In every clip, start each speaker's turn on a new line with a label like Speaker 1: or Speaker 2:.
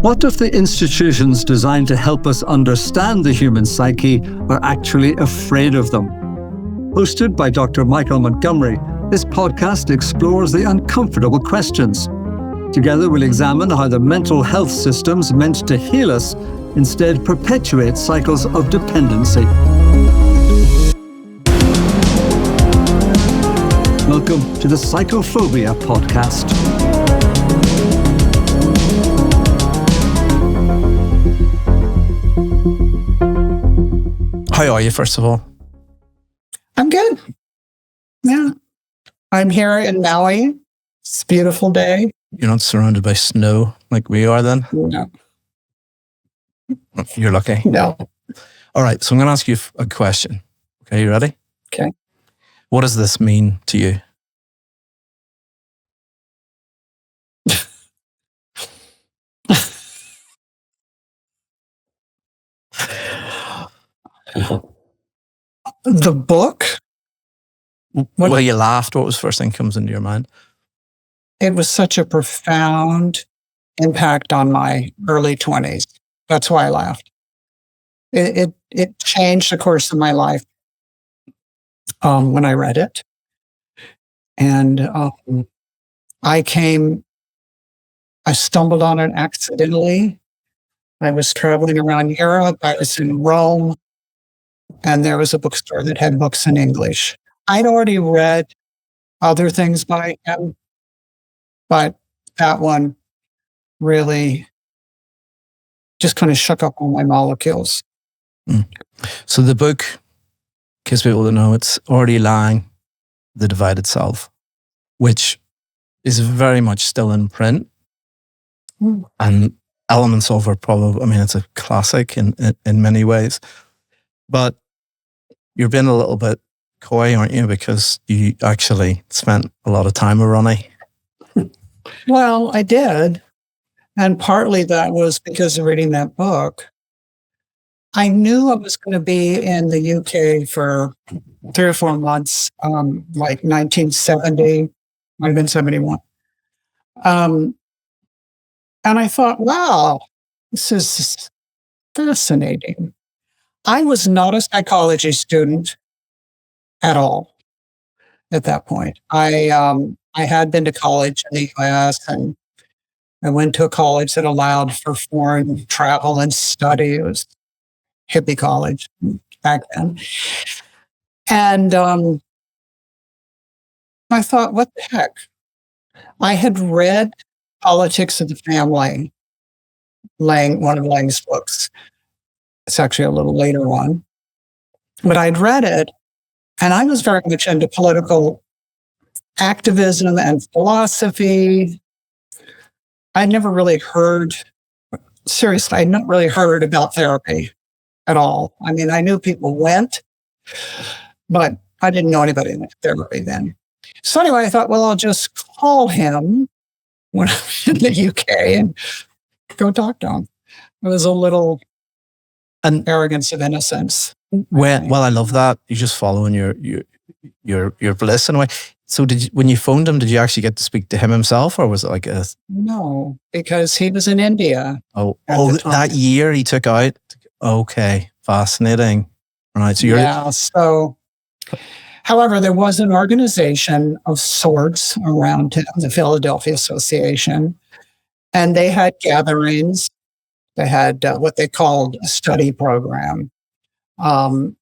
Speaker 1: What if the institutions designed to help us understand the human psyche are actually afraid of them? Hosted by Dr. Michael Montgomery, this podcast explores the uncomfortable questions. Together we'll examine how the mental health systems meant to heal us instead perpetuate cycles of dependency. Welcome to the Psychophobia Podcast.
Speaker 2: How are you, first of all?
Speaker 3: I'm good. Yeah. I'm here in Maui. It's a beautiful day.
Speaker 2: You're not surrounded by snow like we are then?
Speaker 3: No.
Speaker 2: You're lucky.
Speaker 3: No.
Speaker 2: All right, so I'm going to ask you a question. Okay, you ready?
Speaker 3: Okay.
Speaker 2: What does this mean to you?
Speaker 3: The book?
Speaker 2: Well, you laughed. What was the first thing that comes into your mind?
Speaker 3: It was such a profound impact on my early 20s. That's why I laughed. It changed the course of my life when I read it. And I stumbled on it accidentally. I was traveling around Europe. I was in Rome. And there was a bookstore that had books in English. I'd already read other things by him, but that one really just kind of shook up all my molecules.
Speaker 2: So the book, in case people don't know, it's already Laing, The Divided Self, which is very much still in print. And elements of it probably, I mean, it's a classic in many ways. But you're being a little bit coy, aren't you? Because you actually spent a lot of time with Ronnie.
Speaker 3: Well, I did. And partly that was because of reading that book. I knew I was going to be in the UK for 3 or 4 months, like 1970, might have been 71. And I thought, wow, this is fascinating. I was not a psychology student at all at that point. I had been to college in the US, and I went to a college that allowed for foreign travel and study. It was hippie college back then. And I thought, what the heck? I had read Politics of the Family, one of Laing's books. It's actually a little later one. But I'd read it, and I was very much into political activism and philosophy. I'd never really heard, seriously, I'd not really heard about therapy at all. I mean, I knew people went, but I didn't know anybody in therapy then. So anyway, I thought, well, I'll just call him when I'm in the UK and go talk to him. It was a little arrogance of innocence.
Speaker 2: Well, I love that. You're just following your bliss in a way. So when you phoned him, did you actually get to speak to him himself, or was it like a...
Speaker 3: No, because he was in India.
Speaker 2: Oh, that year he took out? Okay, fascinating. Right, so
Speaker 3: yeah, so... However, there was an organization of sorts around him, the Philadelphia Association, and they had gatherings. They had what they called a study program. And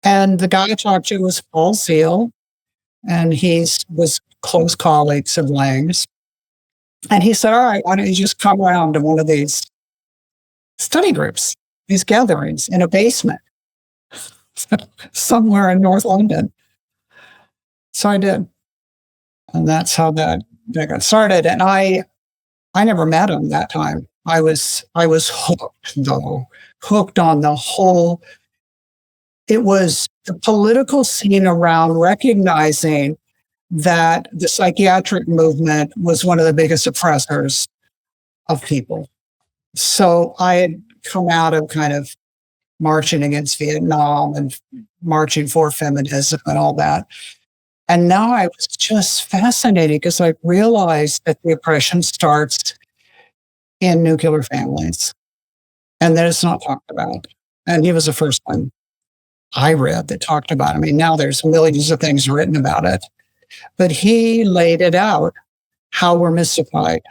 Speaker 3: the guy I talked to was Paul Seal, and he was close colleagues of Laing's. And he said, all right, why don't you just come around to one of these study groups, these gatherings in a basement somewhere in North London. So I did. And that's how that got started. And I never met him that time. I was hooked, though, hooked on the whole. It was the political scene around recognizing that the psychiatric movement was one of the biggest oppressors of people. So I had come out of kind of marching against Vietnam and marching for feminism and all that. And now I was just fascinated because I realized that the oppression starts in nuclear families. And that it's not talked about. And he was the first one I read that talked about it. I mean, now there's millions of things written about it. But he laid it out, how we're mystified.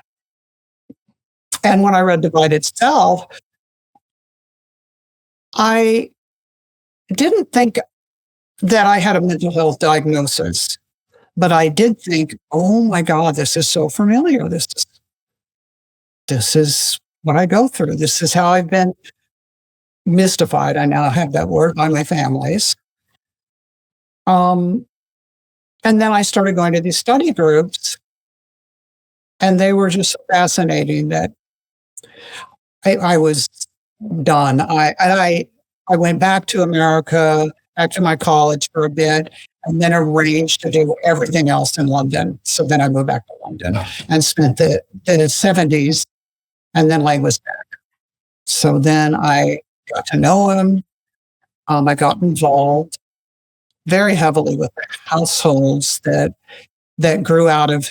Speaker 3: And when I read Divided Self, I didn't think that I had a mental health diagnosis, but I did think, oh my God, this is so familiar. This is what I go through. This is how I've been mystified. I now have that word by my families. And then I started going to these study groups, and they were just fascinating that I was done. I went back to America, back to my college for a bit, and then arranged to do everything else in London. So then I moved back to London and spent the 70s, and then Laing was back. So then I got to know him. I got involved very heavily with the households that grew out of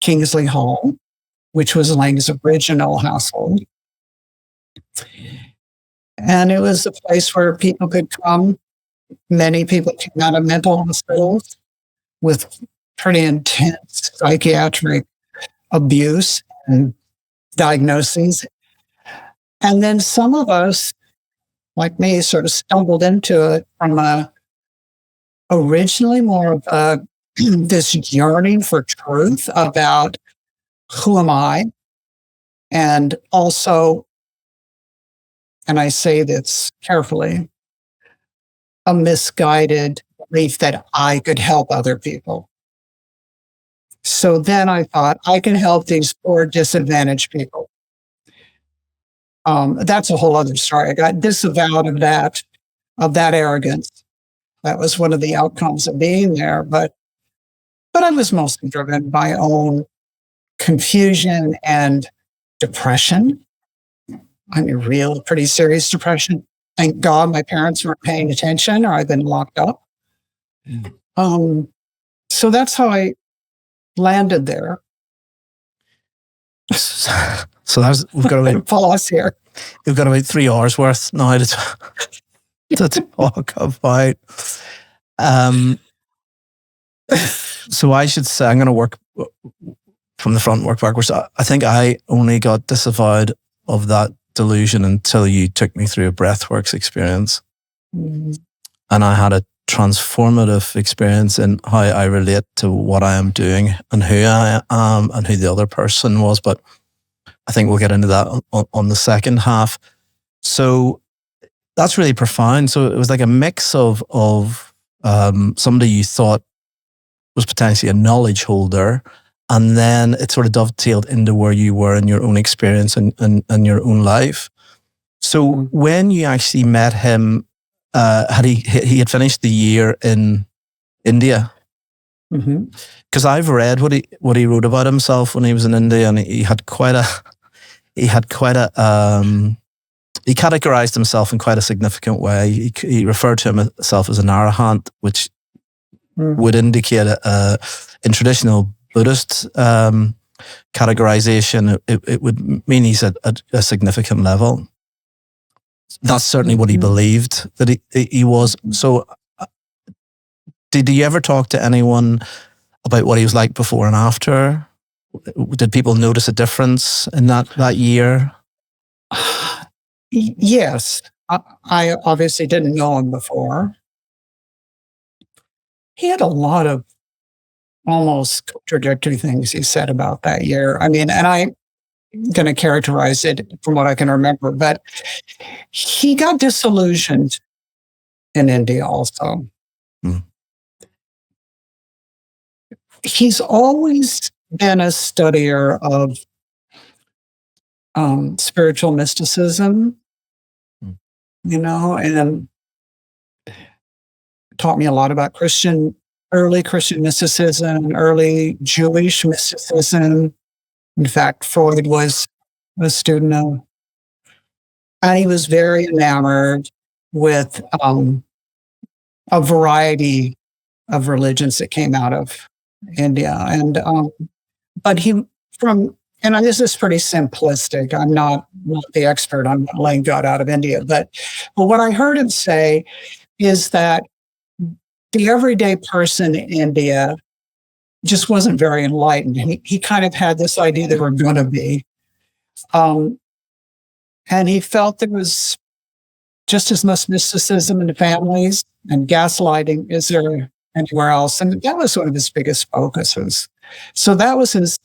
Speaker 3: Kingsley Hall, which was Laing's original household. And it was a place where people could come. Many people came out of mental hospitals with pretty intense psychiatric abuse and diagnoses. And then some of us, like me, sort of stumbled into it from originally more of this yearning for truth about who am I? And also, and I say this carefully, a misguided belief that I could help other people. So then I thought, I can help these poor disadvantaged people. That's a whole other story. I got disavowed of that arrogance. That was one of the outcomes of being there. But I was mostly driven by my own confusion and depression. I mean, real, pretty serious depression. Thank God my parents weren't paying attention, or I'd been locked up. So that's how I landed there.
Speaker 2: So we've got to wait.
Speaker 3: Pause here.
Speaker 2: We've got about 3 hours worth now to talk about. So I should say I'm going to work from the front, work backwards. I think I only got disavowed of that delusion until you took me through a Breathwork experience. And I had a transformative experience in how I relate to what I am doing and who I am and who the other person was. But I think we'll get into that on the second half. So that's really profound. So it was like a mix of somebody you thought was potentially a knowledge holder, and then it sort of dovetailed into where you were in your own experience and your own life. So when you actually met him, he had finished the year in India. Because I've read what he wrote about himself when he was in India, and he categorized himself in quite a significant way. He referred to himself as an arahant, which would indicate in traditional Buddhist categorization, it would mean he's at a significant level. That's certainly what he believed that he was. So did you ever talk to anyone about what he was like before and after? Did people notice a difference in that year?
Speaker 3: Yes. I obviously didn't know him before. He had a lot of almost contradictory things he said about that year. I mean, and I'm going to characterize it from what I can remember, but he got disillusioned in India also. He's always been a studier of spiritual mysticism, and taught me a lot about early Christian mysticism, early Jewish mysticism. In fact, Freud was a student of, and he was very enamored with a variety of religions that came out of India. And but he, from this is pretty simplistic. I'm not the expert on what Laing got out of India, but what I heard him say is that the everyday person in India just wasn't very enlightened. And he kind of had this idea they were going to be. And he felt there was just as much mysticism in the families and gaslighting as there anywhere else. And that was one of his biggest focuses. So that was his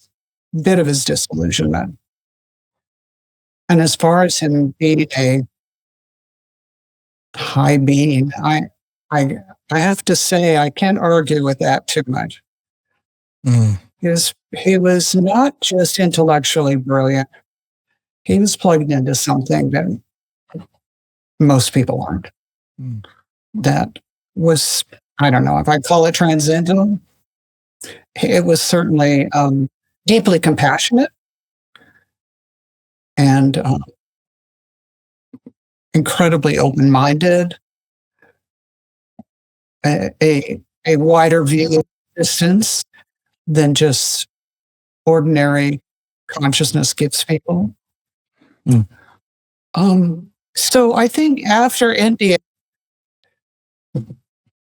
Speaker 3: bit of his disillusionment. And as far as him being a high being, I have to say I can't argue with that too much. He was not just intellectually brilliant. He was plugged into something that most people aren't. That was, I don't know if I call it transcendental. It was certainly deeply compassionate and incredibly open-minded, a wider view of existence than just ordinary consciousness gives people. So I think after India,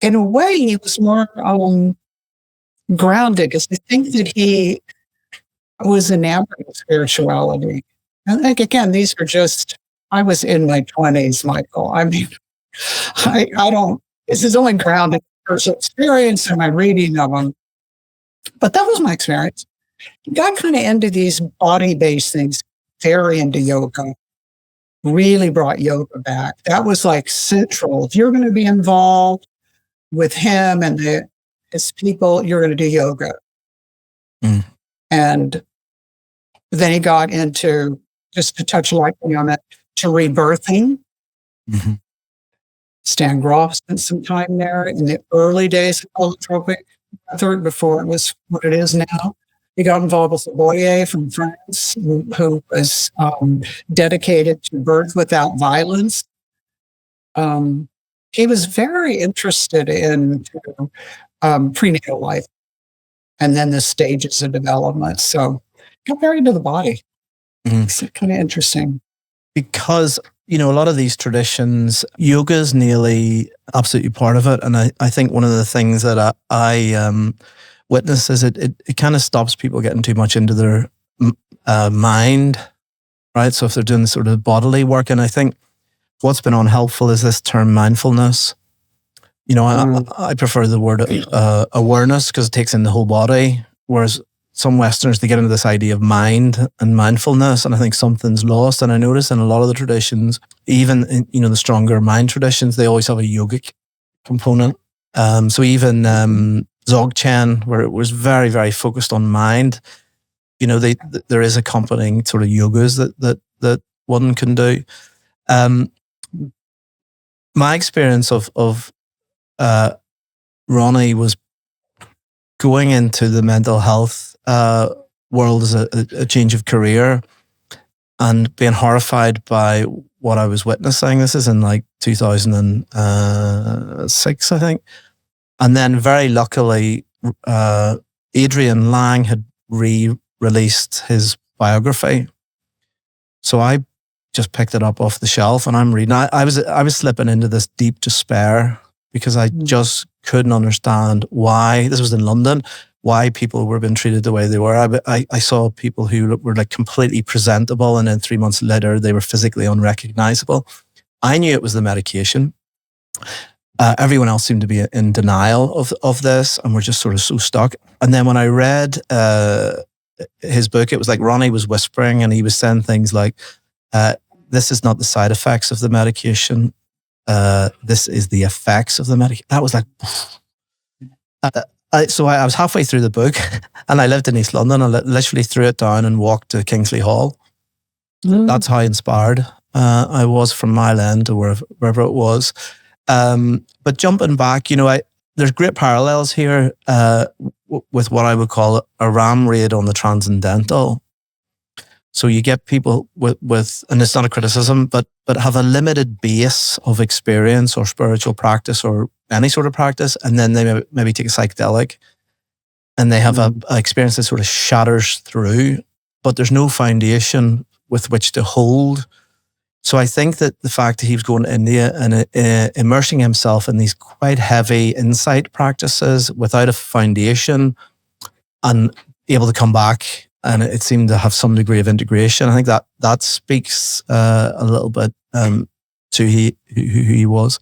Speaker 3: in a way, he was more grounded, because I think that he was enamored with spirituality. And like, again, these are just, I was in my 20s, Michael. I mean, I don't, this is only grounded in personal experience and my reading of them. But that was my experience. He got kind of into these body-based things, very into yoga, really brought yoga back. That was like central. If you're going to be involved with him and his people, you're going to do yoga. And then he got into, just to touch lightly on it, to rebirthing. Stan Groff spent some time there in the early days of holotropic method, before it was what it is now. He got involved with Boyer from France, who was dedicated to birth without violence. He was very interested in prenatal life and then the stages of development. So got very into the body. It's kind of interesting.
Speaker 2: Because, a lot of these traditions, yoga is nearly absolutely part of it. And I think one of the things that I witness is it kind of stops people getting too much into their mind, right? So if they're doing sort of bodily work, and I think what's been unhelpful is this term mindfulness. I prefer the word awareness, because it takes in the whole body, whereas some Westerners, they get into this idea of mind and mindfulness, and I think something's lost. And I notice in a lot of the traditions, even in, the stronger mind traditions, they always have a yogic component. So even Dzogchen, where it was very, very focused on mind, there is accompanying sort of yogas that one can do. My experience of Ronnie was going into the mental health world as a change of career, and being horrified by what I was witnessing. This is in like 2006, I think. And then very luckily, Adrian Laing had re-released his biography. So I just picked it up off the shelf and I'm reading. I was slipping into this deep despair because I just couldn't understand why, this was in London, why people were being treated the way they were. I saw people who were like completely presentable, and then 3 months later they were physically unrecognizable. I knew it was the medication. Everyone else seemed to be in denial of this, and we're just sort of so stuck. And then when I read his book, it was like Ronnie was whispering, and he was saying things like, this is not the side effects of the medication. This is the effects of the medication. That was like... So I was halfway through the book, and I lived in East London. I literally threw it down and walked to Kingsley Hall. That's how inspired I was from Mile End to wherever it was. But jumping back, there's great parallels here with what I would call a ram raid on the transcendental. So you get people with, and it's not a criticism, but have a limited base of experience or spiritual practice or any sort of practice, and then they maybe take a psychedelic, and they have a experience that sort of shatters through but there's no foundation with which to hold. So I think that the fact that he was going to India and immersing himself in these quite heavy insight practices without a foundation and able to come back, and it seemed to have some degree of integration. I think that speaks a little bit to who he was.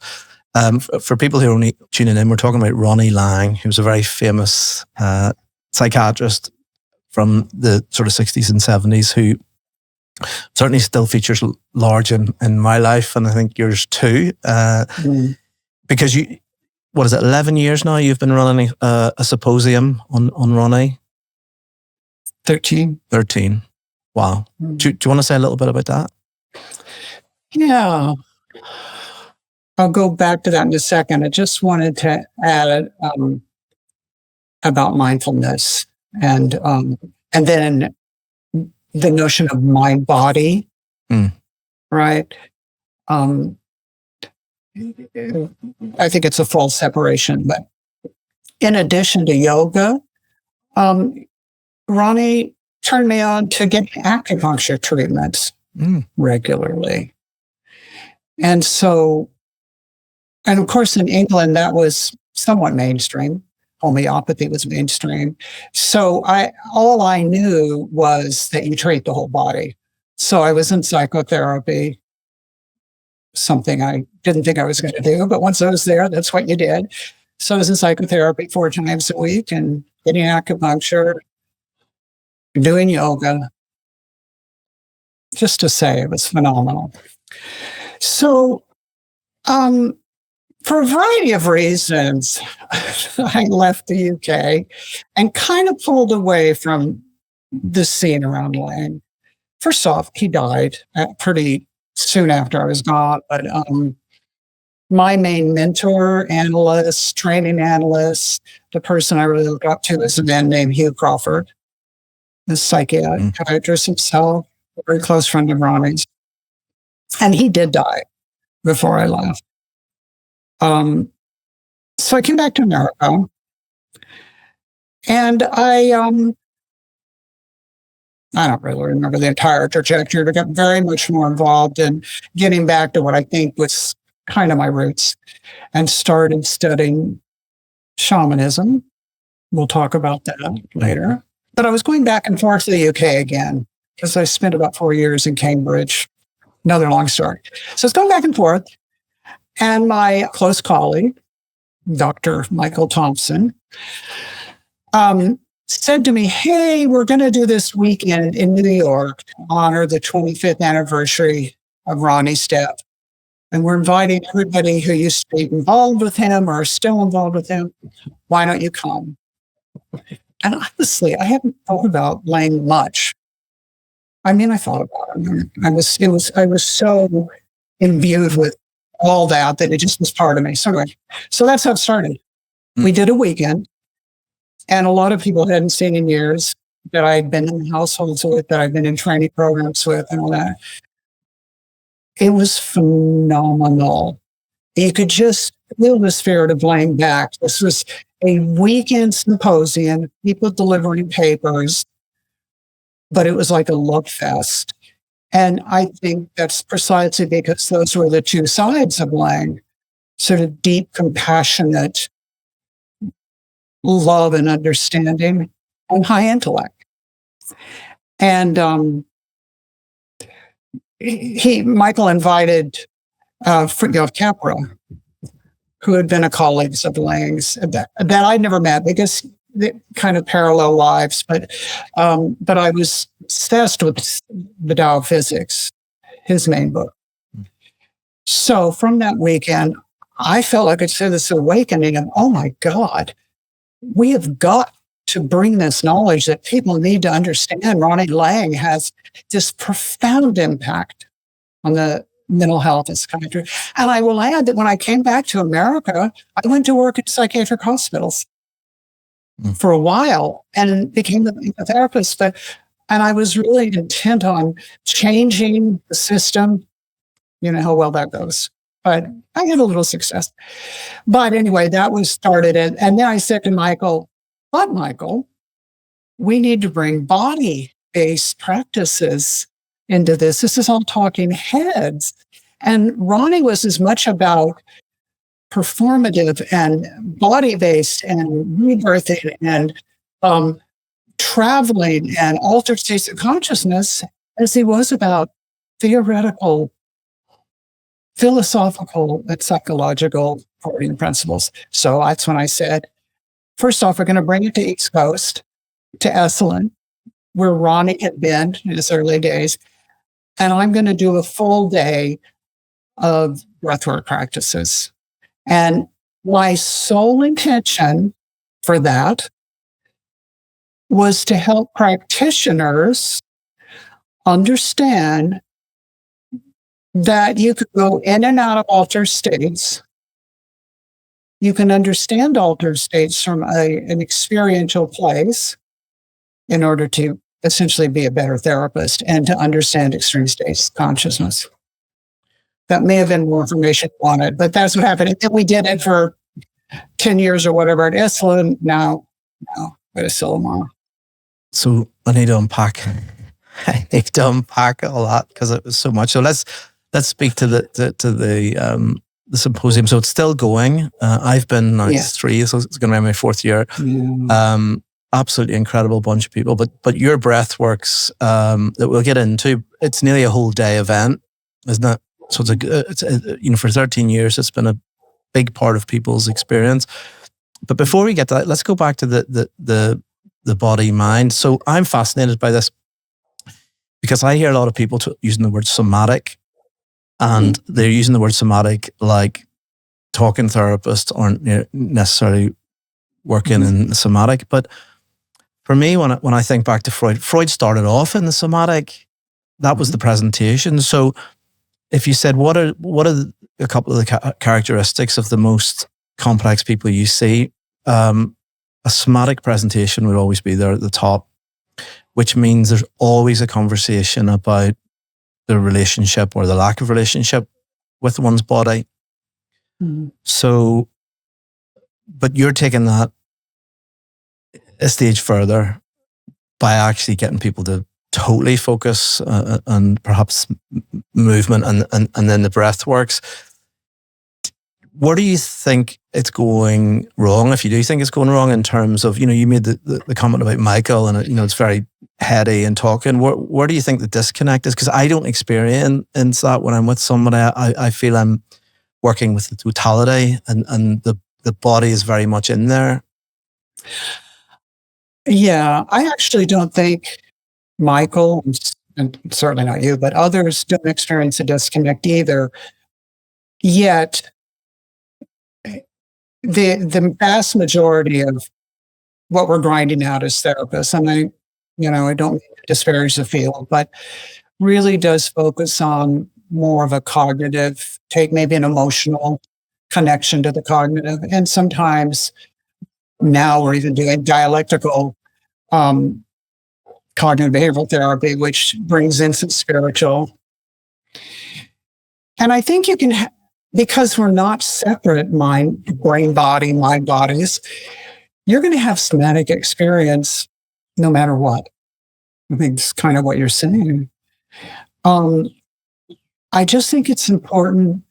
Speaker 2: For people who are only tuning in, we're talking about Ronnie Laing, who was a very famous psychiatrist from the sort of 60s and 70s, who certainly still features large in my life, and I think yours too. Because 11 years now you've been running a symposium on Ronnie?
Speaker 3: 13.
Speaker 2: Wow. Do you want to say a little bit about that?
Speaker 3: Yeah. I'll go back to that in a second. I just wanted to add about mindfulness and then the notion of mind-body, right? I think it's a false separation, but in addition to yoga, Ronnie turned me on to get acupuncture treatments regularly. And so, and of course in England, that was somewhat mainstream. Homeopathy was mainstream. So all I knew was that you treat the whole body. So I was in psychotherapy, something I didn't think I was going to do, but once I was there, that's what you did. So I was in psychotherapy 4 times a week and getting acupuncture, doing yoga. Just to say, it was phenomenal. So, for a variety of reasons, I left the UK and kind of pulled away from the scene around Laing. First off, he died pretty soon after I was gone, but my main mentor, analyst, training analyst, the person I really looked up to is a man named Hugh Crawford, the psychiatrist himself, a very close friend of Ronnie's. And he did die before I left. So I came back to America, and I don't really remember the entire trajectory, but got very much more involved in getting back to what I think was kind of my roots, and started studying shamanism. We'll talk about that later. But I was going back and forth to the UK again, because I spent about 4 years in Cambridge. Another long story. So it's going back and forth. And my close colleague, Dr. Michael Thompson, said to me, hey, we're going to do this weekend in New York to honor the 25th anniversary of Ronnie's death. And we're inviting everybody who used to be involved with him or still involved with him. Why don't you come? And honestly, I haven't thought about Laing much. I mean, I thought about him. I was so imbued with all that it just was part of me. So that's how it started. We did a weekend, and a lot of people I hadn't seen in years that I'd been in households with, that I've been in training programs with, and all that. It was phenomenal. You could just feel the spirit of Laing back. This was a weekend symposium, people delivering papers, but it was like a love fest. And I think that's precisely because those were the two sides of Laing, sort of deep, compassionate love and understanding, and high intellect. And Michael invited Fritjof Capra, who had been a colleague of Laing's, that I'd never met because they kind of parallel lives, but I was obsessed with the Tao of Physics, his main book. So from that weekend, I felt like I said this awakening of, oh my God, we have got to bring this knowledge that people need to understand. Ronnie Laing has this profound impact on the mental health in psychiatry. And I will add that when I came back to America, I went to work at psychiatric hospitals for a while and became a therapist. And I was really intent on changing the system. You know how well that goes. But I had a little success. But anyway, that was started. And then I said to Michael, we need to bring body body-based practices into this. This is all talking heads. And Ronnie was as much about performative and body-based and rebirthing and traveling and altered states of consciousness as he was about theoretical, philosophical, and psychological supporting principles. So that's when I said, first off, we're going to bring it to East Coast, to Esalen, where Ronnie had been in his early days. And I'm going to do a full day of breathwork practices. And my sole intention for that was to help practitioners understand that you could go in and out of altered states. You can understand altered states from an experiential place in order to essentially be a better therapist and to understand extreme states of consciousness. That may have been more information wanted, but that's what happened. And we did it for 10 years or whatever at Esalen. Now, but it's still more.
Speaker 2: So I need to unpack. I need to unpack a lot because it was so much. So let's speak to the symposium. So it's still going. I've been now it's 3, so it's going to be my 4th year. Yeah. Absolutely incredible bunch of people. But your breathworks that we'll get into, it's nearly a whole day event, isn't it? So it's for 13 years, it's been a big part of people's experience. But before we get to that, let's go back to the body mind. So I'm fascinated by this because I hear a lot of people using the word somatic, and they're using the word somatic like talking therapists aren't necessarily working in the somatic. But for me, when I think back to Freud started off in the somatic. That was the presentation. So if you said, what are a couple of the characteristics of the most complex people you see, a somatic presentation would always be there at the top, which means there's always a conversation about the relationship or the lack of relationship with one's body. Mm-hmm. So, but you're taking that a stage further by actually getting people to totally focus on perhaps movement and then the breath works. Where do you think it's going wrong? If you do think it's going wrong in terms of, you made the comment about Michael and it's very heady and talking. Where do you think the disconnect is? Because I don't experience that when I'm with somebody. I feel I'm working with the totality and the body is very much in there.
Speaker 3: Yeah, I actually don't think Michael, and certainly not you, but others don't experience a disconnect either. Yet, the vast majority of what we're grinding out as therapists, and I don't disparage the field, but really does focus on more of a cognitive, take maybe an emotional connection to the cognitive. And sometimes now we're even doing dialectical cognitive behavioral therapy, which brings in some spiritual. And I think you can, because we're not separate brain body, mind bodies, you're going to have somatic experience no matter what. I think it's kind of what you're saying. I just think it's important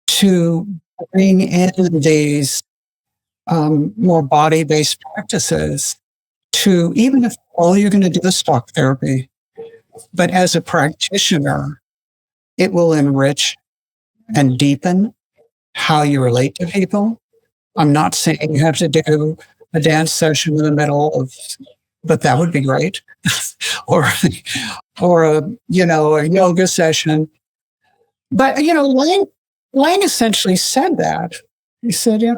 Speaker 3: to bring in these more body-based practices to, even if all you're going to do is talk therapy, but as a practitioner, it will enrich and deepen how you relate to people. I'm not saying you have to do a dance session in the middle of, but that would be great. or a yoga session. But, Laing essentially said that. He said, you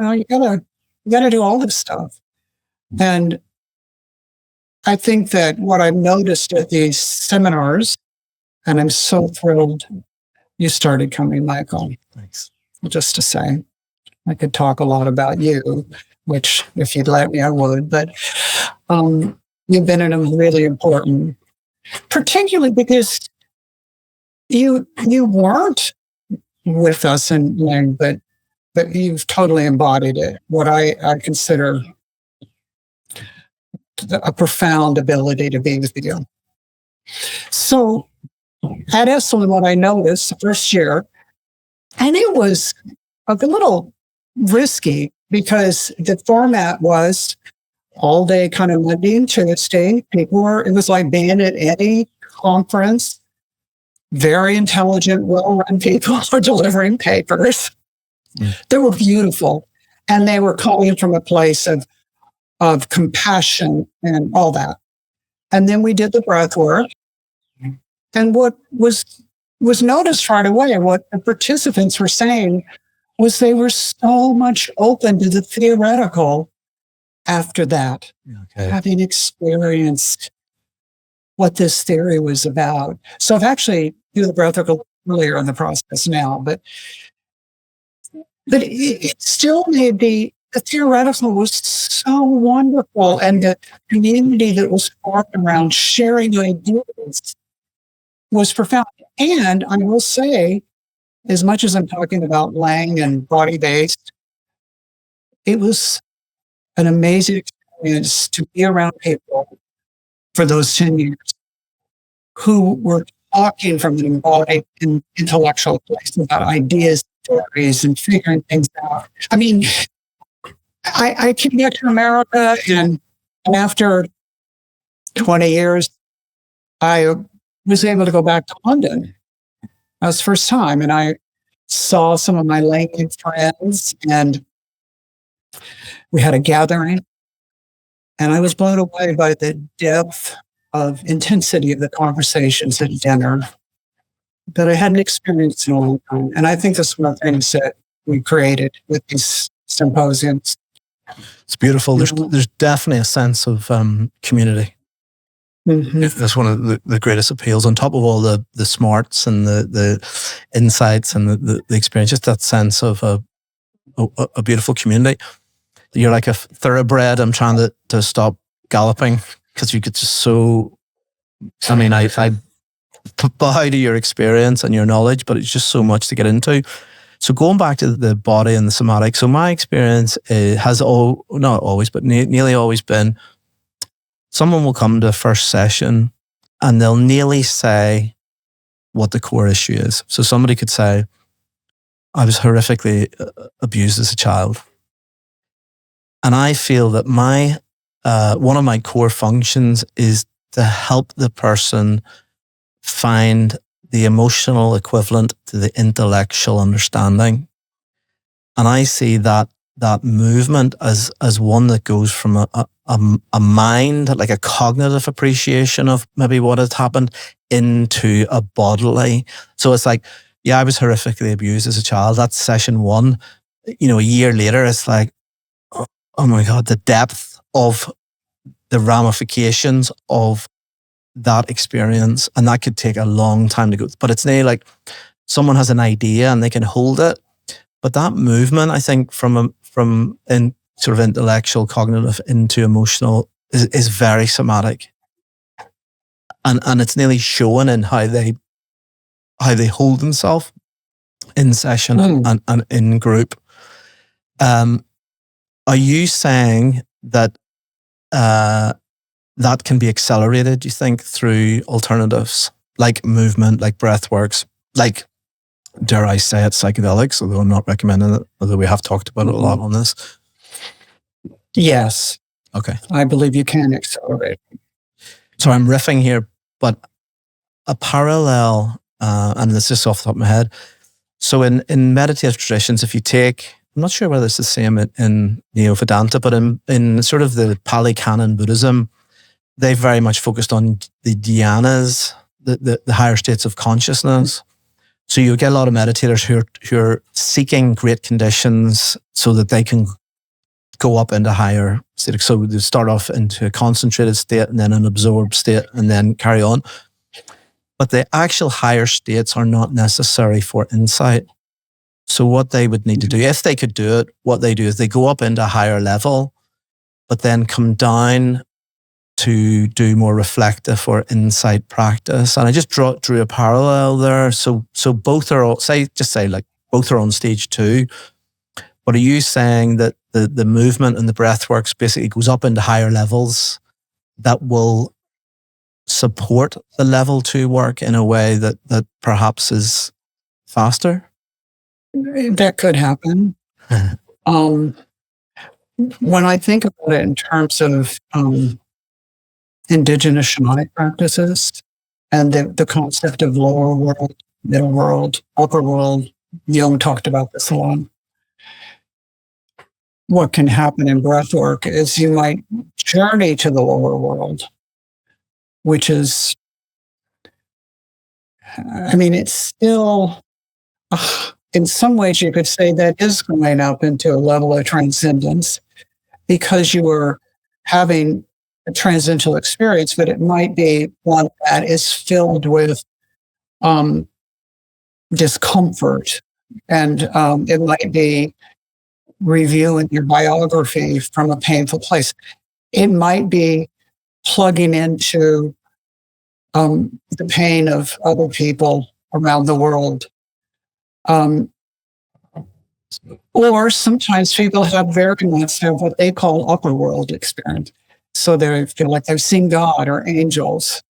Speaker 3: gotta do all this stuff. And I think that what I've noticed at these seminars, and I'm so thrilled you started coming, Michael.
Speaker 2: Thanks.
Speaker 3: Just to say, I could talk a lot about you, which if you'd let me, I would, but you've been in a really important, particularly because you weren't with us in Laing, but you've totally embodied it. What I consider a profound ability to be with you. So at Esalen, what I noticed the first year, and it was a little risky because the format was all day, kind of Monday and Tuesday. It was like being at any conference. Very intelligent, well-run people were delivering papers. They were beautiful. And they were coming from a place of compassion and all that. And then we did the breath work. And what was noticed right away, what the participants were saying, was they were so much open to the theoretical after that, having experienced what this theory was about. So I've actually do the breath work earlier in the process now, but it still made the theoretical was so wonderful, and the community that was formed around sharing ideas was profound. And I will say, as much as I'm talking about Laing and body-based, it was an amazing experience to be around people for those 10 years who were talking from an embodied and intellectual place about ideas, theories, and figuring things out. I mean, I came back to America, and after 20 years, I was able to go back to London. That was the first time, and I saw some of my Laing friends, and we had a gathering, and I was blown away by the depth of intensity of the conversations at dinner that I hadn't experienced in a long time. And I think that's one of the things that we created with these symposiums.
Speaker 2: It's beautiful. There's definitely a sense of community. Mm-hmm. That's one of the greatest appeals, on top of all the smarts and the insights and the experience, just that sense of a beautiful community. You're like a thoroughbred. I'm trying to stop galloping because you get just so, I mean, I bow to your experience and your knowledge, but it's just so much to get into. So going back to the body and the somatic, so my experience has not always, but nearly always been, someone will come to a first session and they'll nearly say what the core issue is. So somebody could say, I was horrifically abused as a child. And I feel that one of my core functions is to help the person find the emotional equivalent to the intellectual understanding. And I see that movement as one that goes from a mind, like a cognitive appreciation of maybe what had happened, into a bodily. So it's like, yeah, I was horrifically abused as a child. That's session one. A year later, it's like, oh my God, the depth of the ramifications of that experience. And that could take a long time to go. But it's nearly like someone has an idea and they can hold it. But that movement, I think, from in sort of intellectual, cognitive into emotional is very somatic. And it's nearly showing in how they hold themselves in session and in group. Are you saying that that can be accelerated, do you think, through alternatives like movement, like breathworks, like, dare I say it, psychedelics, although I'm not recommending it, although we have talked about it a lot on this?
Speaker 3: Yes.
Speaker 2: Okay.
Speaker 3: I believe you can accelerate.
Speaker 2: So I'm riffing here, but a parallel, and this is just off the top of my head. So in meditative traditions, if you take, I'm not sure whether it's the same in Neo-Vedanta, but in sort of the Pali Canon Buddhism, they very much focused on the dhyanas, the higher states of consciousness. So you get a lot of meditators who are seeking great conditions so that they can go up into higher states. So they start off into a concentrated state and then an absorbed state and then carry on. But the actual higher states are not necessary for insight. So what they would need to do, if they could do it, what they do is they go up into a higher level, but then come down to do more reflective or insight practice. And I just drew a parallel there. So both are both are on stage 2. But are you saying that the movement and the breathworks basically goes up into higher levels that will support the level 2 work in a way that perhaps is faster?
Speaker 3: That could happen. When I think about it in terms of indigenous shamanic practices and the concept of lower world, middle world, upper world, Jung talked about this a lot. What can happen in breathwork is you might journey to the lower world, which is, it's still, in some ways you could say that is going up into a level of transcendence because you are having a transcendental experience, but it might be one that is filled with discomfort. And it might be reviewing your biography from a painful place. It might be plugging into the pain of other people around the world. Or sometimes people have very much have what they call upper world experience. So they feel like they've seen God or angels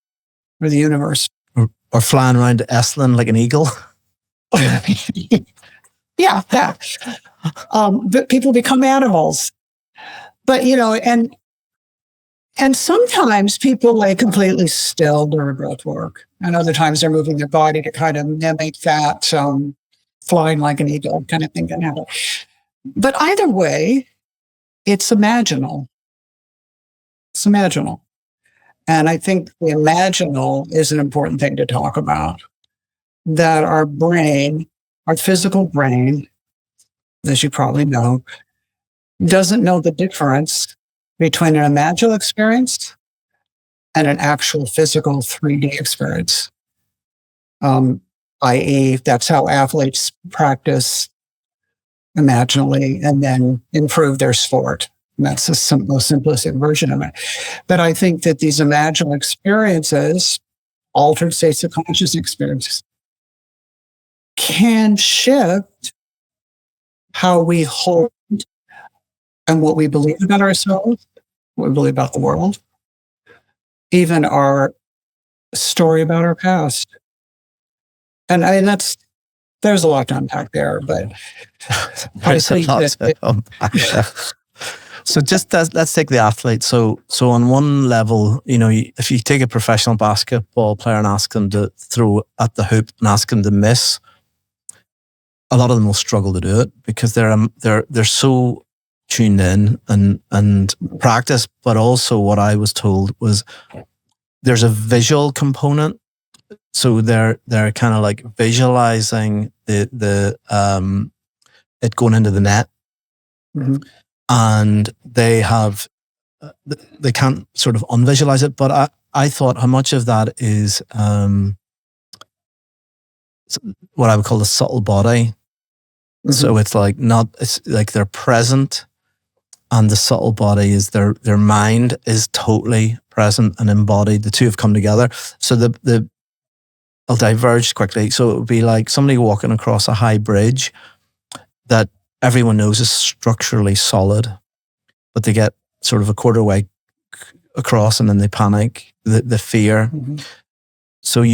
Speaker 3: or the universe.
Speaker 2: Or flying around Esalen like an eagle.
Speaker 3: Yeah, that. But people become animals. But, and sometimes people lay completely still during breath work. And other times they're moving their body to kind of mimic that flying like an eagle kind of thing can happen. But either way, it's imaginal. It's imaginal. And I think the imaginal is an important thing to talk about. That our brain, our physical brain, as you probably know, doesn't know the difference between an imaginal experience and an actual physical 3D experience. I.e., that's how athletes practice imaginally and then improve their sport. And that's the most simplistic version of it. But I think that these imaginal experiences, altered states of conscious experiences, can shift how we hold and what we believe about ourselves, what we believe about the world, even our story about our past. And there's a lot to unpack there, but
Speaker 2: there's a lot to unpack there. So just let's take the athlete. So on one level, if you take a professional basketball player and ask them to throw at the hoop and ask them to miss, a lot of them will struggle to do it because they're so tuned in and practice. But also, what I was told was there's a visual component. So they're kind of like visualizing the it going into the net, and they can't sort of unvisualize it. But I thought how much of that is what I would call the subtle body. So it's like they're present, and the subtle body is their mind is totally present and embodied. The two have come together. So I'll diverge quickly. So it would be like somebody walking across a high bridge that everyone knows is structurally solid, but they get sort of a quarter way across and then they panic, the fear. So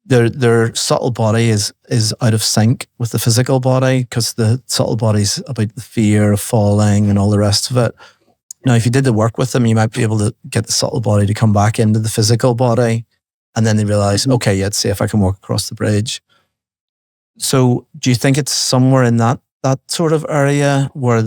Speaker 2: their subtle body is out of sync with the physical body because the subtle body's about the fear of falling and all the rest of it. Now, if you did the work with them, you might be able to get the subtle body to come back into the physical body, and then they realize, okay, yeah, let's see if I can walk across the bridge. So do you think it's somewhere in that sort of area where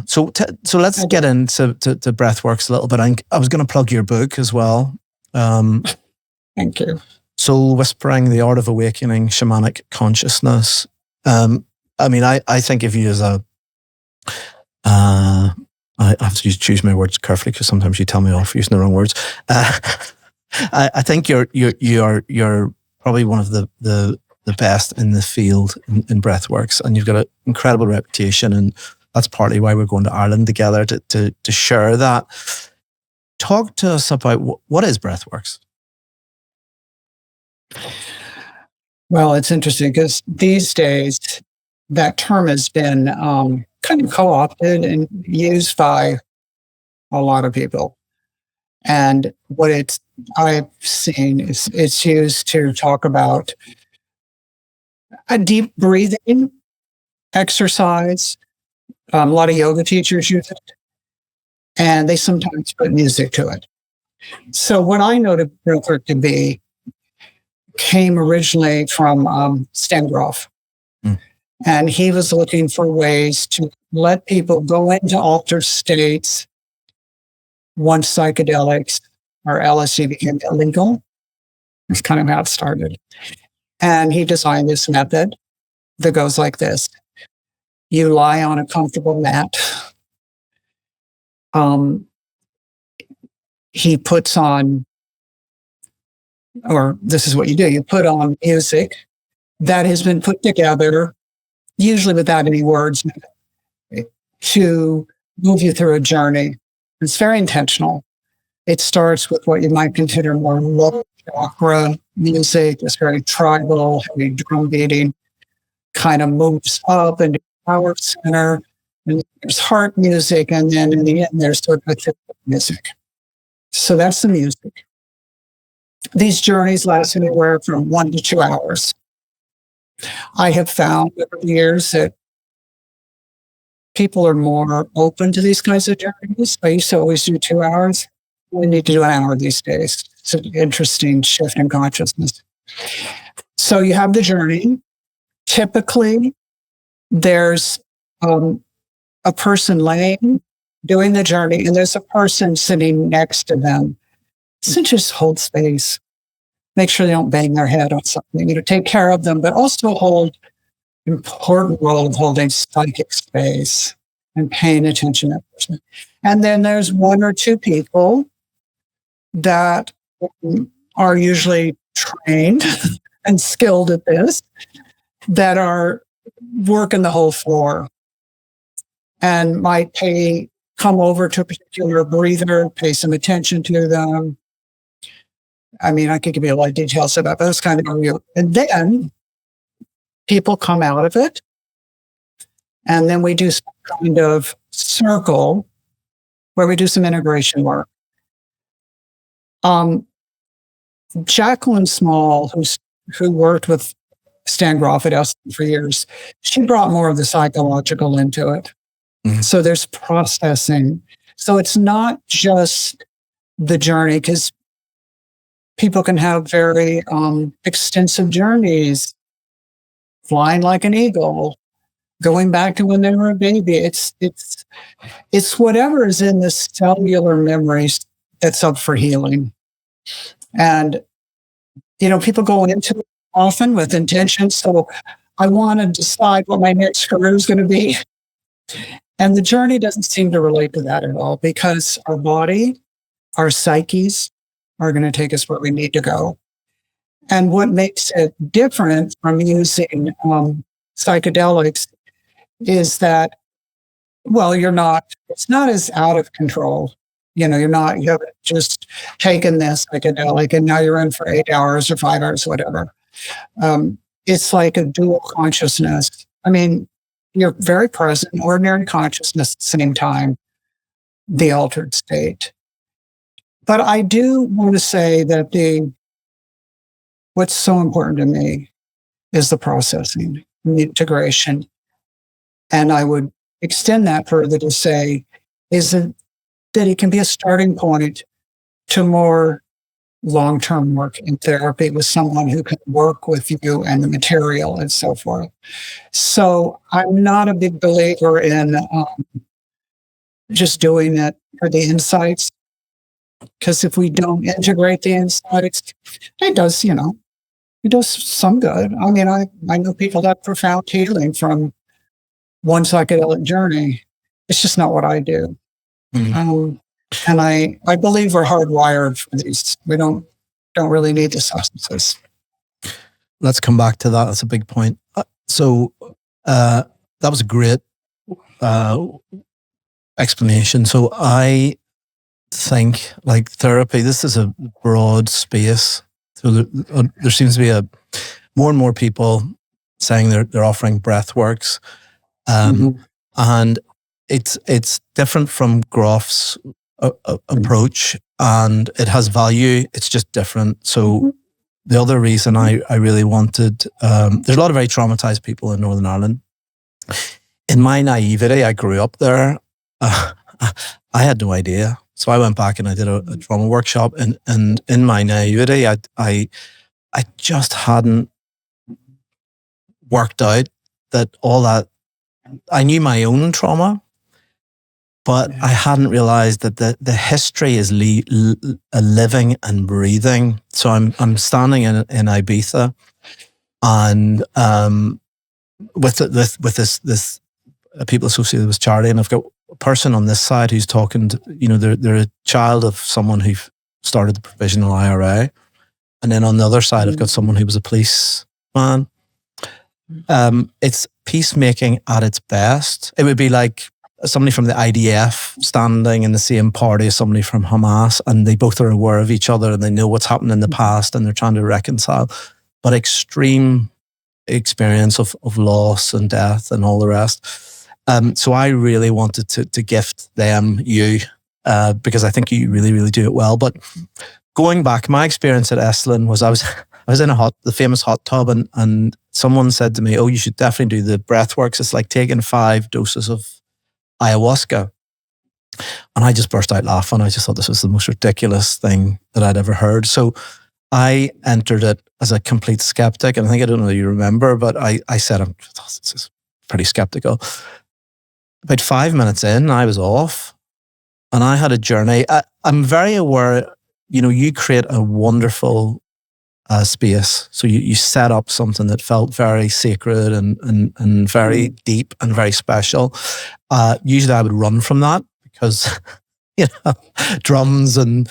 Speaker 2: So let's get into Breathworks a little bit. I was going to plug your book as well.
Speaker 3: Thank you.
Speaker 2: Soul Whispering, The Art of Awakening Shamanic Consciousness. I think of you as I have to choose my words carefully because sometimes you tell me off for using the wrong words. I think you're probably one of the best in the field in breathworks, and you've got an incredible reputation, and that's partly why we're going to Ireland together to share that. Talk to us about what is breathworks.
Speaker 3: Well, it's interesting because these days that term has been kind of co-opted and used by a lot of people. And what it's I've seen. It's used to talk about a deep breathing exercise. A lot of yoga teachers use it, and they sometimes put music to it. So what I know to breathwork to be came originally from Stan Grof. And he was looking for ways to let people go into altered states once psychedelics or LSD became illegal. That's kind of how it started. And he designed this method that goes like this. You lie on a comfortable mat. He puts on, or this is what you do, you put on music that has been put together, usually without any words, to move you through a journey. It's very intentional. It starts with what you might consider more low chakra music. It's very tribal, heavy drum beating, kind of moves up into the power center. And there's heart music, and then in the end, there's sort of a music. So that's the music. These journeys last anywhere from 1 to 2 hours. I have found over the years that people are more open to these kinds of journeys. I used to always do 2 hours. We need to do an hour these days. It's an interesting shift in consciousness. So you have the journey. Typically, there's a person laying, doing the journey, and there's a person sitting next to them. So just hold space. Make sure they don't bang their head on something. Take care of them, but also hold important role of holding psychic space and paying attention to that person. And then there's 1 or 2 people that are usually trained and skilled at this, that are working the whole floor and might come over to a particular breather, pay some attention to them. I mean, I could give you a lot of details about those kind of review. And then people come out of it, and then we do some kind of circle where we do some integration work. Jacqueline Small, who worked with Stan Grof at Esalen for years, she brought more of the psychological into it. Mm-hmm. So there's processing. So it's not just the journey, because people can have very extensive journeys, flying like an eagle, going back to when they were a baby. It's whatever is in the cellular memories that's up for healing. And, people go into it often with intention. So I want to decide what my next career is going to be. And the journey doesn't seem to relate to that at all, because our body, our psyches are going to take us where we need to go. And what makes it different from using psychedelics is that, well, it's not as out of control. You haven't just taken this psychedelic and now you're in for 8 hours or 5 hours, whatever. It's like a dual consciousness. I mean, you're very present in ordinary consciousness at the same time, the altered state. But I do want to say that what's so important to me is the processing, the integration. And I would extend that further to say, that it can be a starting point to more long-term work in therapy with someone who can work with you and the material and so forth. So I'm not a big believer in just doing it for the insights, because if we don't integrate the insights, it does some good. I mean, I know people that have profound healing from one psychedelic journey. It's just not what I do. Mm-hmm. And I believe we're hardwired for these. We don't really need the substances.
Speaker 2: Let's come back to that. That's a big point. So that was a great explanation. So I think, like, therapy, this is a broad space. So there seems to be more and more people saying they're offering breathworks, and it's different from Grof's approach and it has value. It's just different. So the other reason I really wanted, there's a lot of very traumatized people in Northern Ireland. In my naivety, I grew up there. I had no idea. So I went back and I did a trauma workshop, and in my naivety, I just hadn't worked out that all that, I knew my own trauma, but I hadn't realized that the history is living and breathing. So I'm standing in Ibiza, and with this people associated with charity, and I've got a person on this side who's talking to, they're a child of someone who started the provisional IRA, and then on the other side I've got someone who was a policeman. It's peacemaking at its best. It would be like somebody from the IDF standing in the same party as somebody from Hamas, and they both are aware of each other and they know what's happened in the past and they're trying to reconcile. But extreme experience of loss and death and all the rest. So I really wanted to gift them you, because I think you really, really do it well. But going back, my experience at Esalen was I was in the famous hot tub, and someone said to me, "Oh, you should definitely do the breathworks. It's like taking 5 doses of ayahuasca." And I just burst out laughing. I just thought this was the most ridiculous thing that I'd ever heard. So I entered it as a complete skeptic. And I don't know if you remember, but I said, this is pretty skeptical. About 5 minutes in, I was off, and I had a journey. I'm very aware, you create a wonderful space. So you set up something that felt very sacred and very deep and very special. Usually I would run from that because, drums and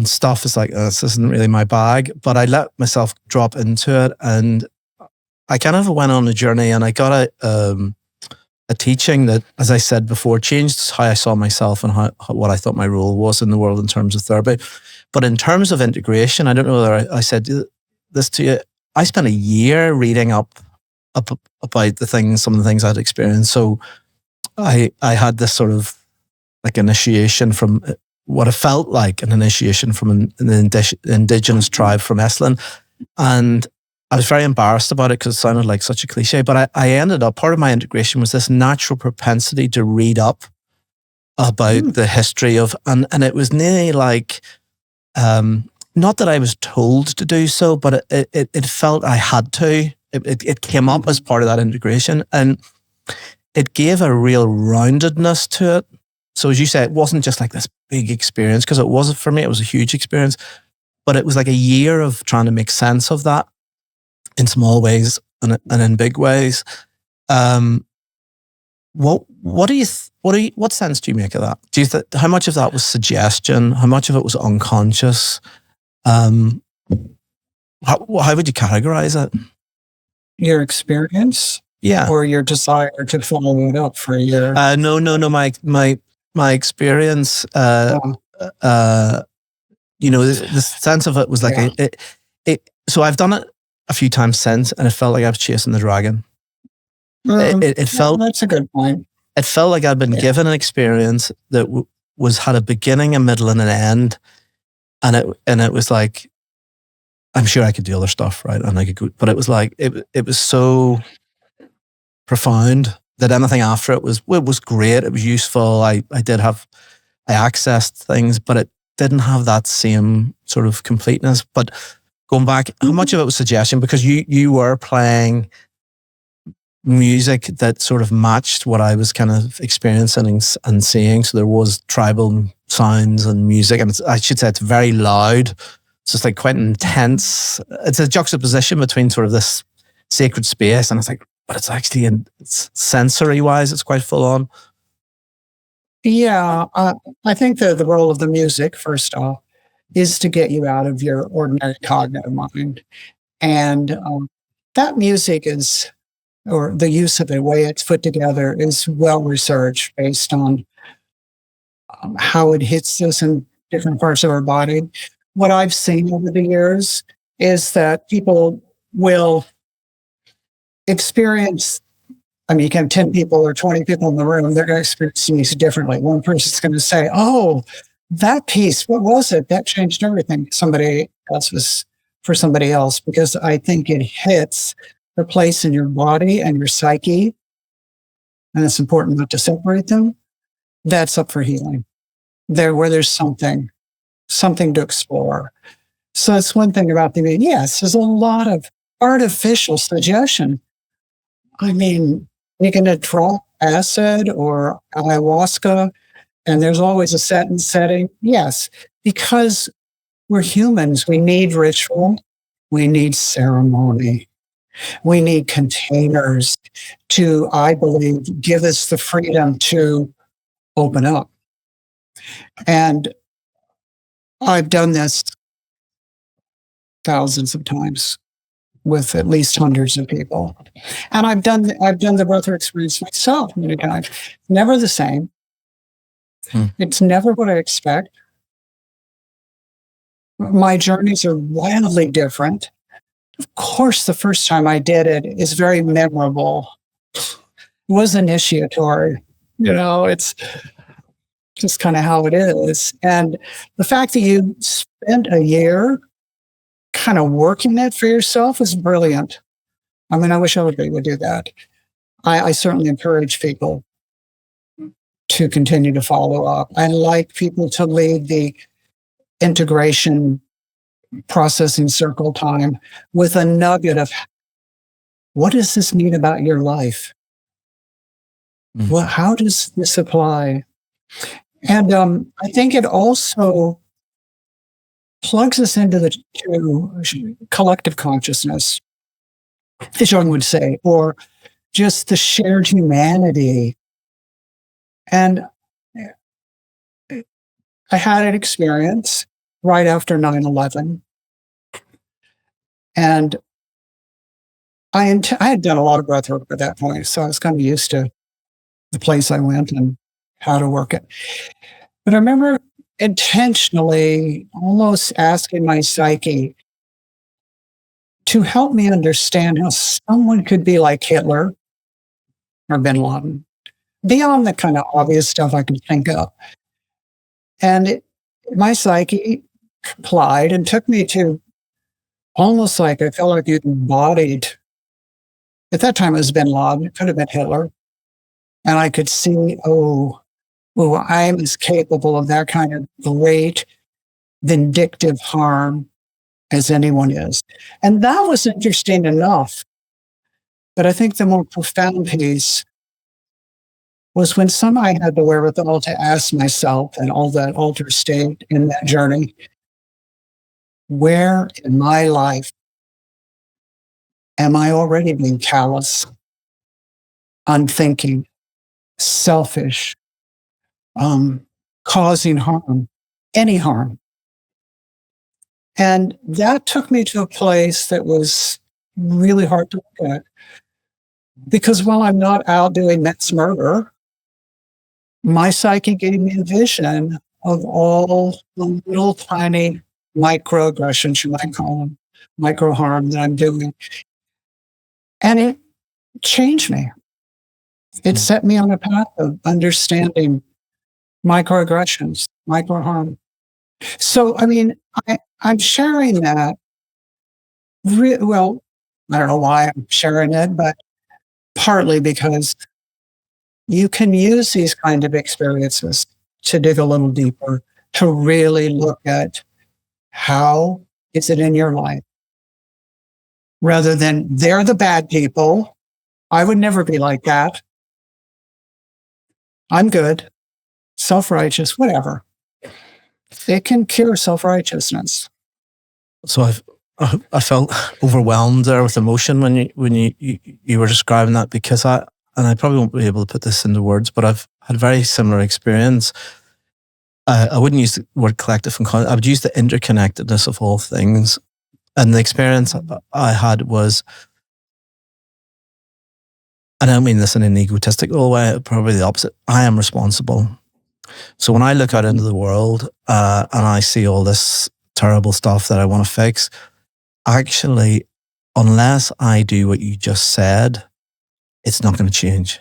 Speaker 2: stuff is like, this isn't really my bag. But I let myself drop into it, and I kind of went on a journey, and I got a teaching that, as I said before, changed how I saw myself and what I thought my role was in the world in terms of therapy. But in terms of integration, I don't know whether I said this to you. I spent a year reading up about some of the things I'd experienced. So I had this sort of like initiation from what it felt like an initiation from an indigenous tribe from Esalen. And I was very embarrassed about it because it sounded like such a cliche, but I ended up, part of my integration was this natural propensity to read up about the history of, and it was nearly like, not that I was told to do so, but it felt I had to. It came up as part of that integration, and it gave a real roundedness to it. So as you say, it wasn't just like this big experience, because it wasn't for me, it was a huge experience, but it was like a year of trying to make sense of that in small ways and in big ways. What sense do you make of that? Do you how much of that was suggestion? How much of it was unconscious? How would you categorize it?
Speaker 3: Your experience?
Speaker 2: Yeah.
Speaker 3: Or your desire to follow it up for a year?
Speaker 2: No. My experience, the sense of it was like, so I've done it a few times since, and it felt like I was chasing the dragon. It felt,
Speaker 3: that's a good point.
Speaker 2: It felt like I'd been given an experience that had a beginning, a middle, and an end, and it was like, I'm sure I could do other stuff, right? And I could go, but it was like it was so profound that anything after it was great. It was useful. I accessed things, but it didn't have that same sort of completeness. But going back, how much of it was suggestion? Because you were playing music that sort of matched what I was kind of experiencing and seeing. So there was tribal sounds and music, and I should say it's very loud. It's just like quite intense. It's a juxtaposition between sort of this sacred space, and it's like, but it's actually, it's sensory wise, it's quite full on.
Speaker 3: Yeah, I think the role of the music, first off, is to get you out of your ordinary cognitive mind. And that music is, or the use of it, the way it's put together, is well researched based on how it hits us in different parts of our body. What I've seen over the years is that people will experience, you can have 10 people or 20 people in the room, they're going to experience things differently. One person's going to say, oh, that piece, what was it? That changed everything. For somebody else, because I think it hits the place in your body and your psyche, and it's important not to separate them. That's up for healing. Where there's something to explore. So that's one thing about the media. Yes, there's a lot of artificial suggestion. I mean, you're going to drop acid or ayahuasca, and there's always a setting. Yes, because we're humans. We need ritual. We need ceremony. We need containers to, I believe, give us the freedom to open up. And I've done this thousands of times with at least hundreds of people. And I've done the breathwork experience myself many times. Never the same. It's never what I expect. My journeys are wildly different. Of course, the first time I did it is very memorable. It was initiatory. It's just kind of how it is. And the fact that you spent a year kind of working that for yourself is brilliant. I mean, I wish everybody would do that. I certainly encourage people to continue to follow up. I like people to lead the integration processing circle time with a nugget of, what does this mean about your life? Well, how does this apply? And I think it also plugs us into collective consciousness, as Jung would say, or just the shared humanity. And I had an experience right after 9/11. And I had done a lot of breath work at that point, so I was kind of used to the place I went and how to work it. But I remember intentionally almost asking my psyche to help me understand how someone could be like Hitler or bin Laden, beyond the kind of obvious stuff I could think of. And my psyche complied and took me to almost like I felt like you'd embodied. At that time, it was bin Laden. It could have been Hitler. And I could see, I'm as capable of that kind of great vindictive harm as anyone is. And that was interesting enough. But I think the more profound piece was when I had the wherewithal to ask myself in all that altered state in that journey, where in my life am I already being callous, unthinking, selfish, causing harm, any harm? And that took me to a place that was really hard to look at. Because while I'm not out doing mass murder, my psyche gave me a vision of all the little tiny microaggressions, you might call them, micro harm that I'm doing. And it changed me. It set me on a path of understanding microaggressions, micro harm. So, I mean, I'm sharing that. Well, I don't know why I'm sharing it, but partly because you can use these kind of experiences to dig a little deeper, to really look at how is it in your life, rather than they're the bad people. I would never be like that. I'm good, self-righteous, whatever. It can cure self-righteousness.
Speaker 2: So I felt overwhelmed there with emotion when you were describing that, because I probably won't be able to put this into words, but I've had a very similar experience. I wouldn't use the word collective and I would use the interconnectedness of all things. And the experience I had was, and I don't mean this in an egotistical way, probably the opposite. I am responsible. So when I look out into the world and I see all this terrible stuff that I want to fix, actually, unless I do what you just said, it's not going to change.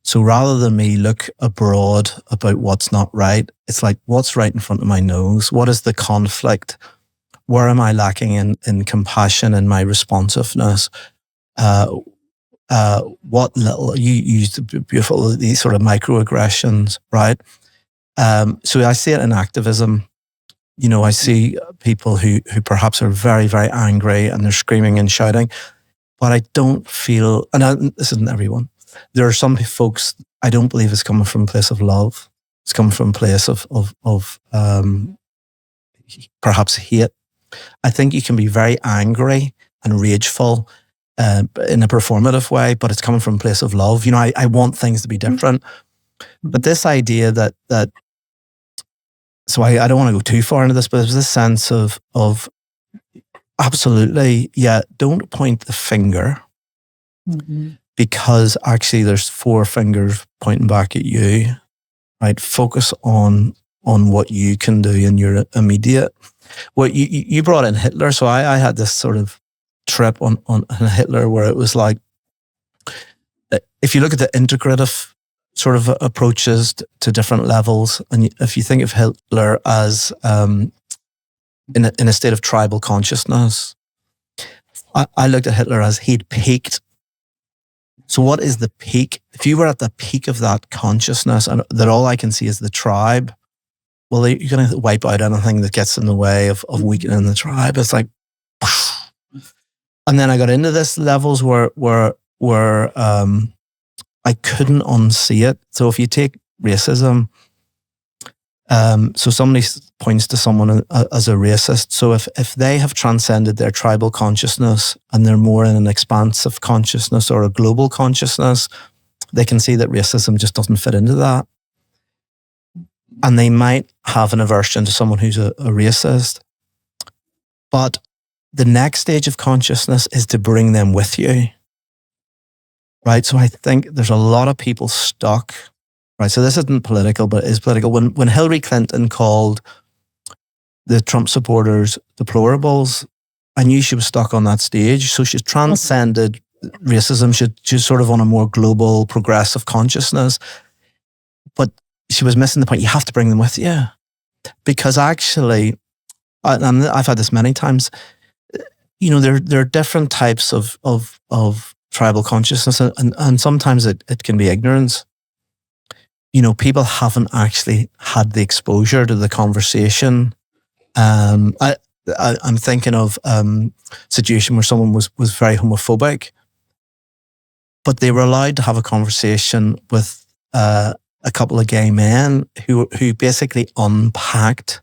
Speaker 2: So rather than me look abroad about what's not right, it's like, what's right in front of my nose? What is the conflict? Where am I lacking in compassion and my responsiveness? What little, you used beautiful, these sort of microaggressions, right? So I see it in activism. You know, I see people who perhaps are very, very angry and they're screaming and shouting, but I don't feel, this isn't everyone. There are some folks I don't believe is coming from a place of love. It's coming from a place of perhaps hate. I think you can be very angry and rageful in a performative way, but it's coming from a place of love. You know, I want things to be different. But this idea that so I don't want to go too far into this, but there's this sense of absolutely, yeah, don't point the finger. Mm-hmm. Because actually there's 4 fingers pointing back at you, right? Focus on what you can do in your immediate. Well, you brought in Hitler, so I had this sort of trip on Hitler where it was like, if you look at the integrative sort of approaches to different levels, and if you think of Hitler as in a state of tribal consciousness, I looked at Hitler as he'd peaked. So what is the peak? If you were at the peak of that consciousness and that all I can see is the tribe, well, you're going to wipe out anything that gets in the way of weakening the tribe. It's like, and then I got into this levels where I couldn't unsee it. So if you take racism, so somebody points to someone as a racist. So if they have transcended their tribal consciousness and they're more in an expansive consciousness or a global consciousness, they can see that racism just doesn't fit into that. And they might have an aversion to someone who's a racist. But the next stage of consciousness is to bring them with you. Right? So I think there's a lot of people stuck. Right, so this isn't political, but it is political. When Hillary Clinton called the Trump supporters deplorables, I knew she was stuck on that stage. So she's transcended racism. She's sort of on a more global, progressive consciousness. But she was missing the point. You have to bring them with you. Because actually, and I've had this many times, you know, there are different types of tribal consciousness, and sometimes it can be ignorance. You know, people haven't actually had the exposure to the conversation. I'm thinking of a situation where someone was very homophobic, but they were allowed to have a conversation with a couple of gay men who basically unpacked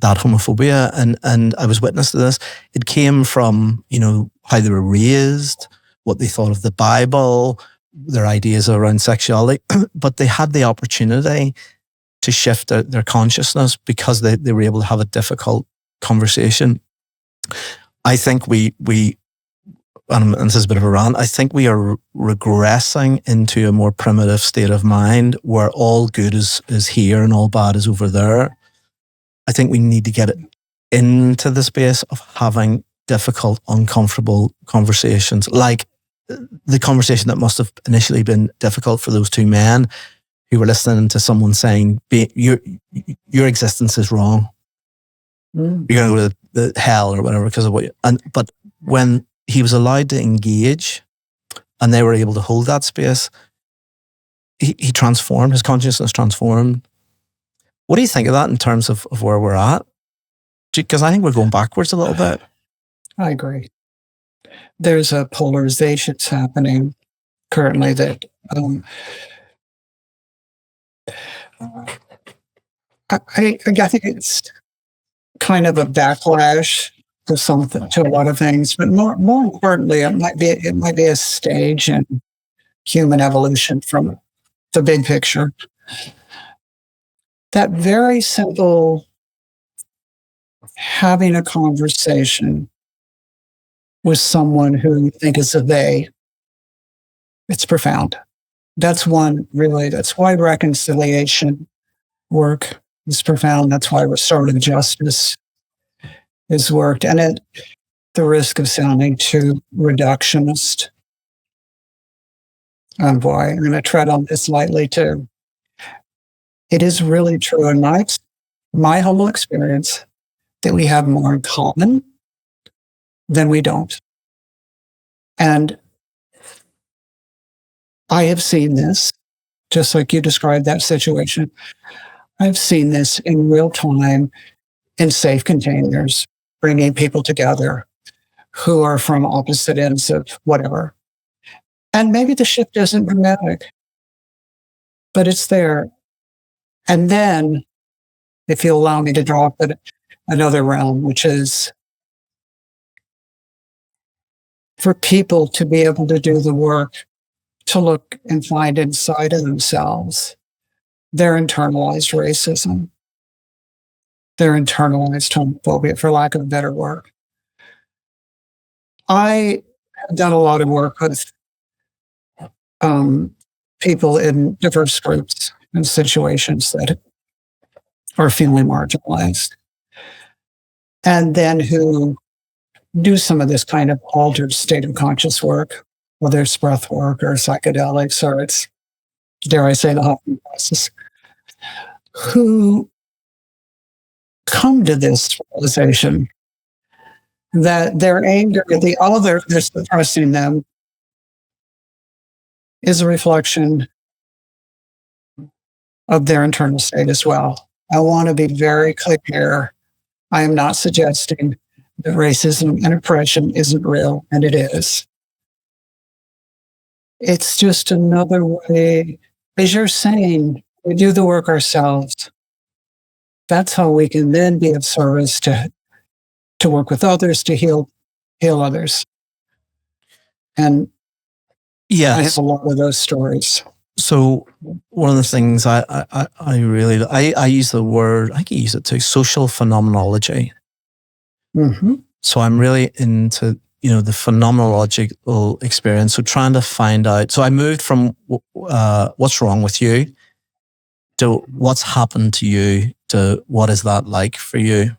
Speaker 2: that homophobia. And I was witness to this. It came from, you know, how they were raised, what they thought of the Bible, their ideas around sexuality, but they had the opportunity to shift their consciousness because they were able to have a difficult conversation. I think we and this is a bit of a rant, I think we are regressing into a more primitive state of mind where all good is here and all bad is over there. I think we need to get it into the space of having difficult, uncomfortable conversations, like the conversation that must have initially been difficult for those 2 men who were listening to someone saying, your existence is wrong. You're going to go to the hell or whatever because of what but when he was allowed to engage and they were able to hold that space, he transformed, his consciousness transformed. What do you think of that in terms of where we're at? Because I think we're going backwards a little bit.
Speaker 3: I agree. There's a polarization that's happening currently that I think it's kind of a backlash to a lot of things, but more importantly, it might be a stage in human evolution from the big picture. That very simple having a conversation with someone who you think is a they, it's profound. That's why reconciliation work is profound. That's why restorative justice is worked. And at the risk of sounding too reductionist, Oh boy, I'm going to tread on this lightly too. It is really true in my humble experience that we have more in common than we don't. And I have seen this, just like you described that situation. I've seen this in real time in safe containers, bringing people together who are from opposite ends of whatever. And maybe the shift isn't dramatic, but it's there. And then, if you allow me to drop it another realm, which is for people to be able to do the work to look and find inside of themselves their internalized racism, their internalized homophobia, for lack of a better word. I have done a lot of work with people in diverse groups and situations that are feeling marginalized, and then who do some of this kind of altered state of conscious work, whether it's breath work or psychedelics, or it's, dare I say, the Hoffman process, who come to this realization that their anger at the other that's suppressing them is a reflection of their internal state as well. I want to be very clear here. I am not suggesting that racism and oppression isn't real, and it is. It's just another way, as you're saying, we do the work ourselves. That's how we can then be of service to work with others, to heal others. And
Speaker 2: yeah,
Speaker 3: I have a lot of those stories.
Speaker 2: So one of the things I use the word, I can use it too, social phenomenology.
Speaker 3: Mm-hmm.
Speaker 2: So I'm really into, the phenomenological experience. So trying to find out. So I moved from what's wrong with you to what's happened to you to what is that like for you.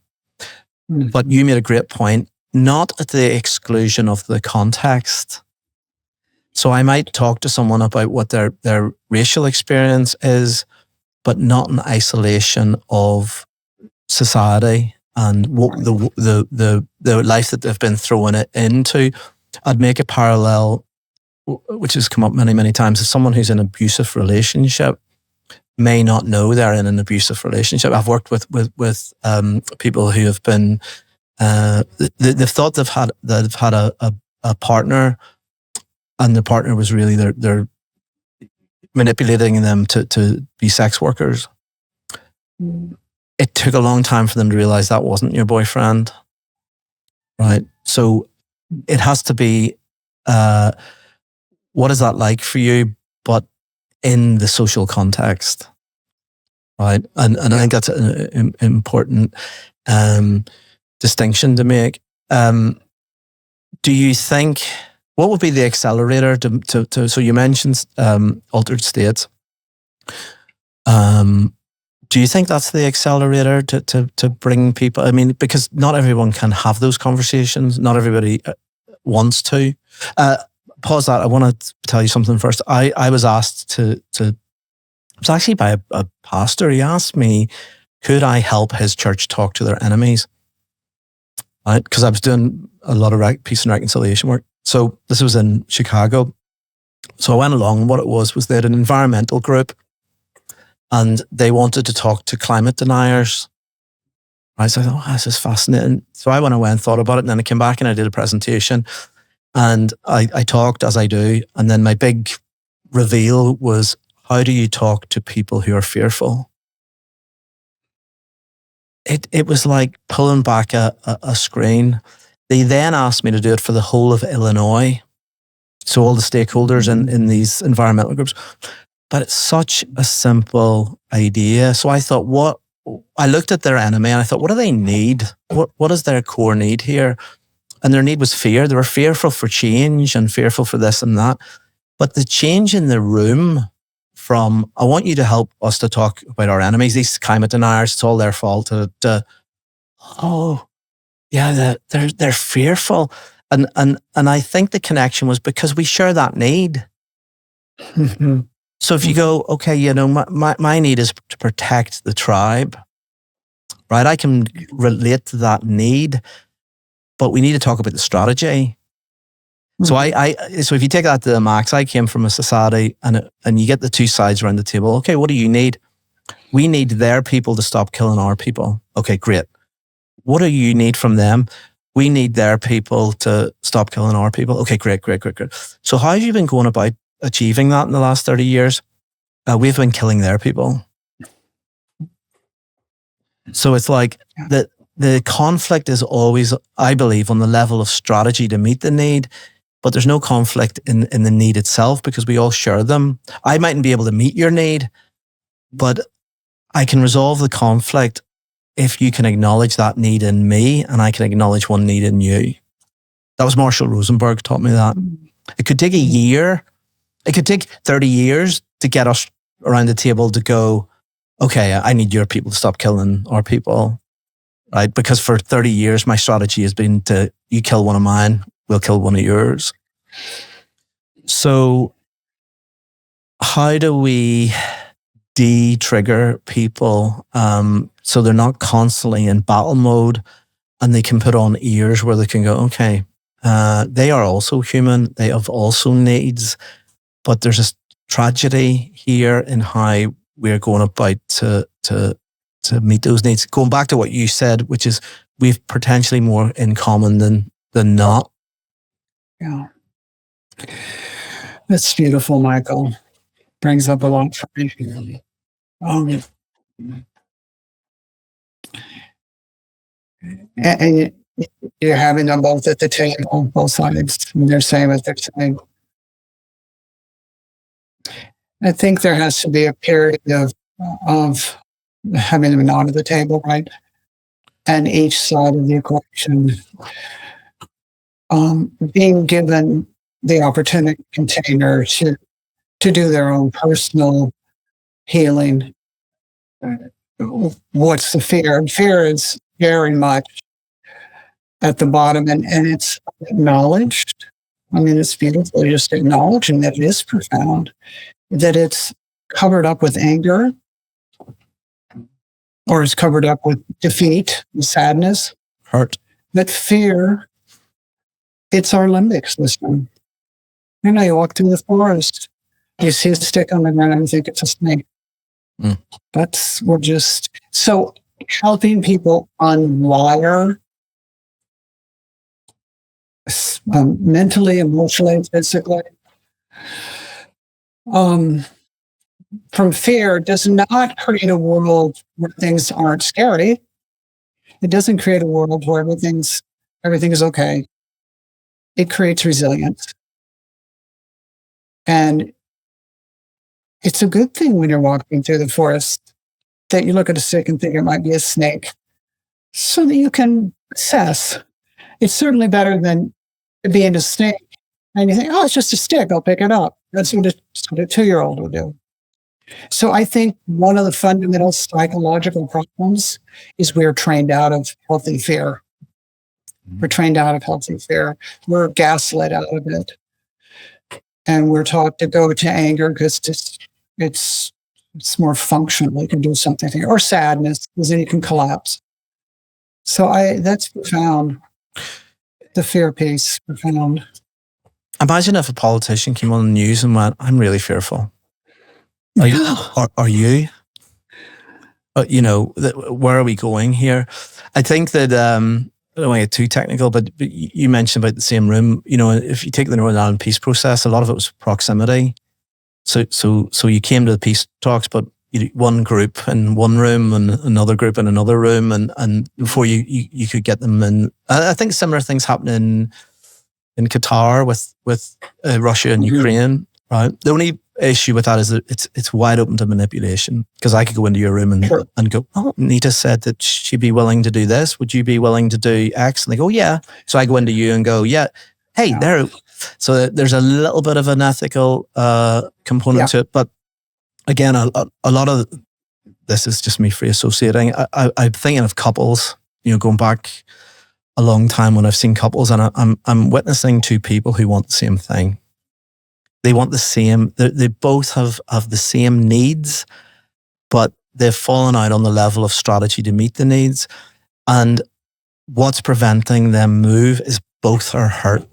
Speaker 2: Mm-hmm. But you made a great point, not at the exclusion of the context. So I might talk to someone about what their racial experience is, but not in isolation of society and what the life that they've been thrown it into. I'd make a parallel, which has come up many, many times. If someone who's in an abusive relationship may not know they're in an abusive relationship. I've worked with people who have been they've thought they've had a partner, and the partner was really they're manipulating them to be sex workers. Mm. It took a long time for them to realize that wasn't your boyfriend, right? So it has to be, what is that like for you, but in the social context, right? And I think that's an important distinction to make. Do you think, what would be the accelerator to so you mentioned altered states. Do you think that's the accelerator to bring people? I mean, because not everyone can have those conversations. Not everybody wants to. Pause that. I want to tell you something first. I was asked to it was actually by a pastor. He asked me, could I help his church talk to their enemies? Right? Because I was doing a lot of peace and reconciliation work. So this was in Chicago. So I went along, and what it was they had an environmental group, and they wanted to talk to climate deniers. Right? So I thought, this is fascinating. So I went away and thought about it, and then I came back and I did a presentation, and I talked as I do. And then my big reveal was, how do you talk to people who are fearful? It was like pulling back a screen. They then asked me to do it for the whole of Illinois. So all the stakeholders in these environmental groups. But it's such a simple idea. So I thought, I looked at their enemy and I thought, what do they need? What is their core need here? And their need was fear. They were fearful for change and fearful for this and that. But the change in the room from, I want you to help us to talk about our enemies, these climate deniers, it's all their fault, they're fearful. And I think the connection was because we share that need.
Speaker 3: Mhm.
Speaker 2: So if you go, okay, my need is to protect the tribe, right? I can relate to that need, but we need to talk about the strategy. So so if you take that to the max, I came from a society and you get the two sides around the table. Okay, what do you need? We need their people to stop killing our people. Okay, great. What do you need from them? We need their people to stop killing our people. Okay, great. So how have you been going about achieving that in the last 30 years? We've been killing their people. So it's like the conflict is always, I believe, on the level of strategy to meet the need, but there's no conflict in the need itself because we all share them. I mightn't be able to meet your need, but I can resolve the conflict if you can acknowledge that need in me and I can acknowledge one need in you. That was Marshall Rosenberg taught me that. It could take a year. It could take 30 years to get us around the table to go, okay, I need your people to stop killing our people, right? Because for 30 years, my strategy has been to, you kill one of mine, we'll kill one of yours. So how do we de-trigger people so they're not constantly in battle mode and they can put on ears where they can go, okay, they are also human, they have also needs, but there's a tragedy here in how we're going about to meet those needs. Going back to what you said, which is we've potentially more in common than not.
Speaker 3: Yeah. That's beautiful, Michael. Brings up a lot for me. And you're having them both at the table, both sides, and they're saying what they're saying. I think there has to be a period of having them not at the table, right? And each side of the equation being given the opportunity container to do their own personal healing. What's the fear? Fear is very much at the bottom, and it's acknowledged. I mean, it's beautiful just acknowledging that it is profound, that it's covered up with anger, or it's covered up with defeat, sadness,
Speaker 2: hurt.
Speaker 3: That fear, it's our limbic system. You walk through the forest, you see a stick on the ground and you think it's a snake. We're just, so helping people unwire mentally, emotionally, physically, from fear does not create a world where things aren't scary. It doesn't create a world where everything is okay. It creates resilience. And it's a good thing when you're walking through the forest that you look at a stick and think it might be a snake so that you can assess. It's certainly better than being a snake and you think, oh, it's just a stick, I'll pick it up. That's what a 2-year-old would do. So I think one of the fundamental psychological problems is we're trained out of healthy fear. We're trained out of healthy fear. We're gaslit out of it. And we're taught to go to anger because it's more functional. You can do something here. Or sadness, because then you can collapse. So that's profound. The fear piece, profound.
Speaker 2: Imagine if a politician came on the news and went, I'm really fearful. Are you? Where are we going here? I think that, I don't want to get too technical, but you mentioned about the same room. If you take the Northern Ireland peace process, a lot of it was proximity. So you came to the peace talks, but one group in one room and another group in another room, and before you could get them in. I think similar things happen in Qatar with Russia and Ukraine. Right. The only issue with that is that it's wide open to manipulation, because I could go into your room and go, oh, Nita said that she'd be willing to do this. Would you be willing to do X? And they go, yeah. So I go into you and go, yeah. Hey, there. So there's a little bit of an ethical component to it, but again, a lot of this is just me free associating. I'm thinking of couples. Going back a long time when I've seen couples, and I'm witnessing two people who want the same thing. They want the same. They both have the same needs, but they've fallen out on the level of strategy to meet the needs. And what's preventing them move is both are hurt.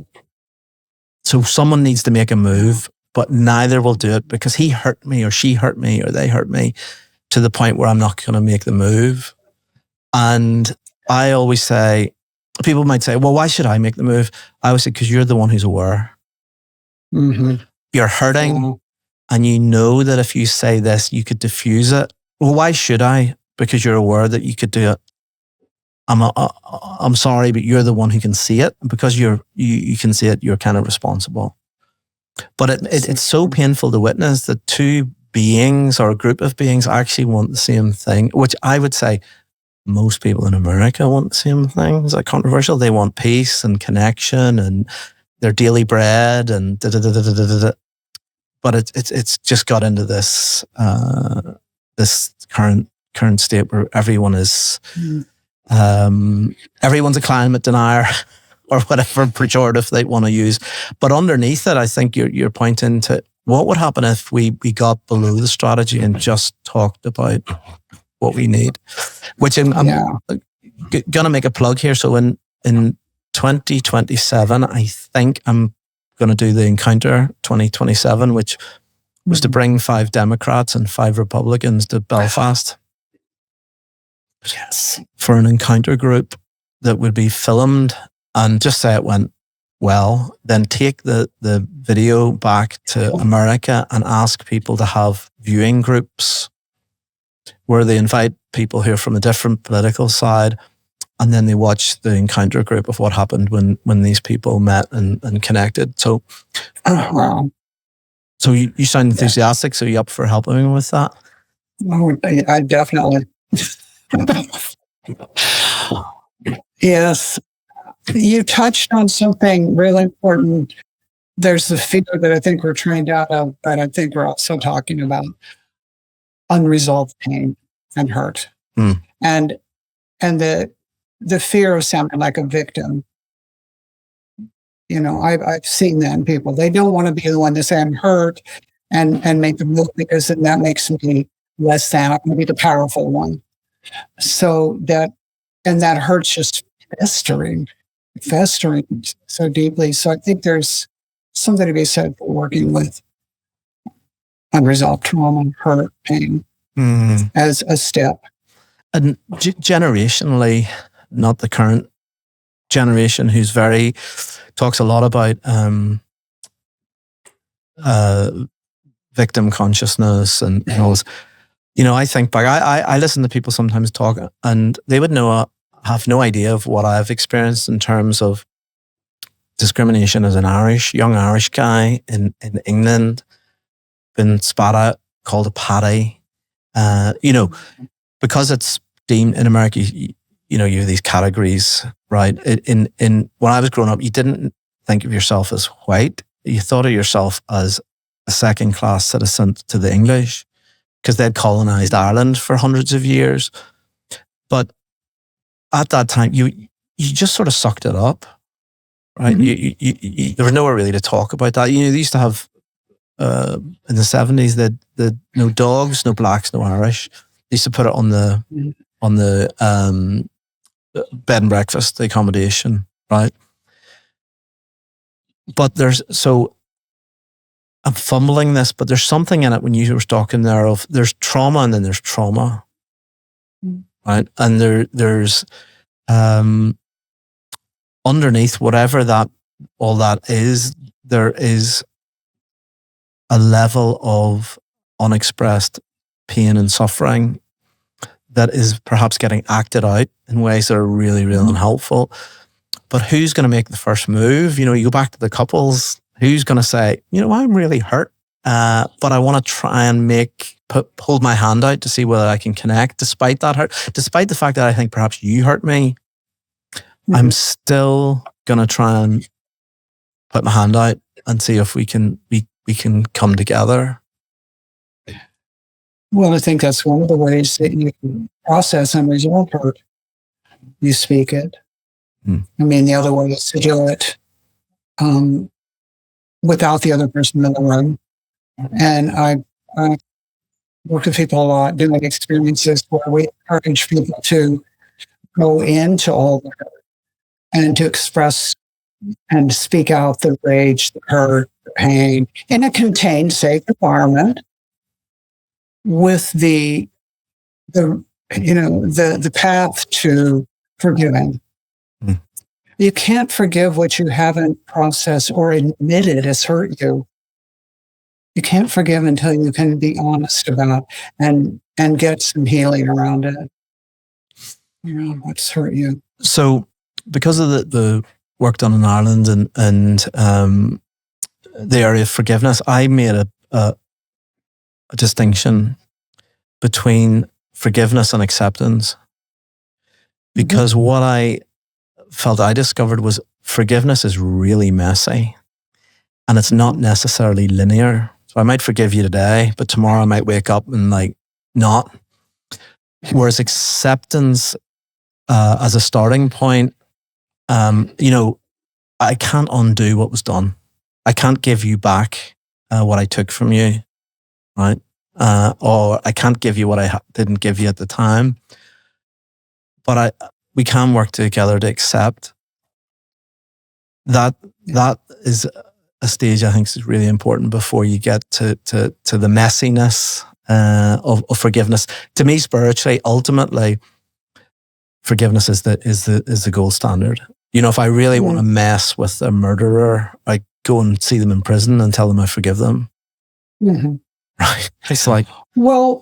Speaker 2: So someone needs to make a move, but neither will do it because he hurt me or she hurt me or they hurt me to the point where I'm not going to make the move. And I always say, people might say, well, why should I make the move? I always say, because you're the one who's aware.
Speaker 3: Mm-hmm.
Speaker 2: You're hurting and you know that if you say this, you could diffuse it. Well, why should I? Because you're aware that you could do it. I'm sorry, but you're the one who can see it. And because you can see it, you're kind of responsible. But it's so painful to witness that two beings or a group of beings actually want the same thing, which I would say most people in America want the same thing. Is that controversial? They want peace and connection and their daily bread and da-da-da-da-da-da-da. But it's just got into this this current state where everyone is everyone's a climate denier or whatever pejorative they want to use. But underneath it, I think you're pointing to what would happen if we got below the strategy and just talked about what we need. Which I'm going to make a plug here. So in 2027, I think I'm going to do the Encounter 2027, which was to bring 5 Democrats and 5 Republicans to Belfast.
Speaker 3: Yes.
Speaker 2: For an encounter group that would be filmed and just say it went well, then take the video back to America and ask people to have viewing groups where they invite people who are from a different political side, and then they watch the encounter group of what happened when these people met and connected. So, so you sound enthusiastic. So you up for helping me with that?
Speaker 3: Oh, I definitely. Yes. You touched on something really important. There's the fear that I think we're trained out of, but I think we're also talking about unresolved pain and hurt. And the fear of sounding like a victim. You know, I've seen that in people. They don't want to be the one to say I'm hurt and make the move because then that makes me less than. I'm going to be the powerful one. So that hurts just festering so deeply. So I think there's something to be said for working with unresolved trauma, hurt, pain as a step.
Speaker 2: And generationally, not the current generation who's talks a lot about victim consciousness and all this. You know, I think back, I listen to people sometimes talk and they would have no idea of what I've experienced in terms of discrimination as an young Irish guy in England, been spat at, called a paddy. You know, because it's deemed in America, you have these categories, right? In when I was growing up, you didn't think of yourself as white. You thought of yourself as a second-class citizen to the English because they'd colonized Ireland for hundreds of years. But at that time, you just sort of sucked it up, right? You there was nowhere really to talk about that. You know, they used to have in the 70s that no dogs, no blacks, no Irish. They used to put it on the bed and breakfast, the accommodation, right? But I'm fumbling this, but there's something in it when you were talking there of there's trauma and then there's trauma, right? And there's underneath whatever all that is, there is a level of unexpressed pain and suffering that is perhaps getting acted out in ways that are really, really unhelpful. But who's going to make the first move? You know, you go back to the couples. Who's going to say, you know, I'm really hurt, but I want to try and hold my hand out to see whether I can connect despite that hurt, despite the fact that I think perhaps you hurt me. I'm still going to try and put my hand out and see if we can come together.
Speaker 3: Well, I think that's one of the ways that you can process unresolved hurt. You speak it. I mean, the other way is to do it without the other person in the room. And I work with people a lot, doing experiences where we encourage people to go into all the hurt and to express and speak out the rage, the hurt, the pain in a contained, safe environment with the path to forgiving.
Speaker 2: Mm.
Speaker 3: You can't forgive what you haven't processed or admitted has hurt you. You can't forgive until you can be honest about and get some healing around it. What's hurt you.
Speaker 2: So because of the work done in Ireland and the area of forgiveness, I made a distinction between forgiveness and acceptance. Because what I felt I discovered was forgiveness is really messy and it's not necessarily linear. So I might forgive you today, but tomorrow I might wake up and not. Whereas acceptance as a starting point, I can't undo what was done. I can't give you back what I took from you, right? Or I can't give you what I didn't give you at the time. But we can work together to accept. That is a stage I think is really important before you get to the messiness of forgiveness. To me, spiritually, ultimately, forgiveness is the gold standard. If I really want to mess with a murderer, I go and see them in prison and tell them I forgive them.
Speaker 3: Mm-hmm.
Speaker 2: Right? It's like,
Speaker 3: well,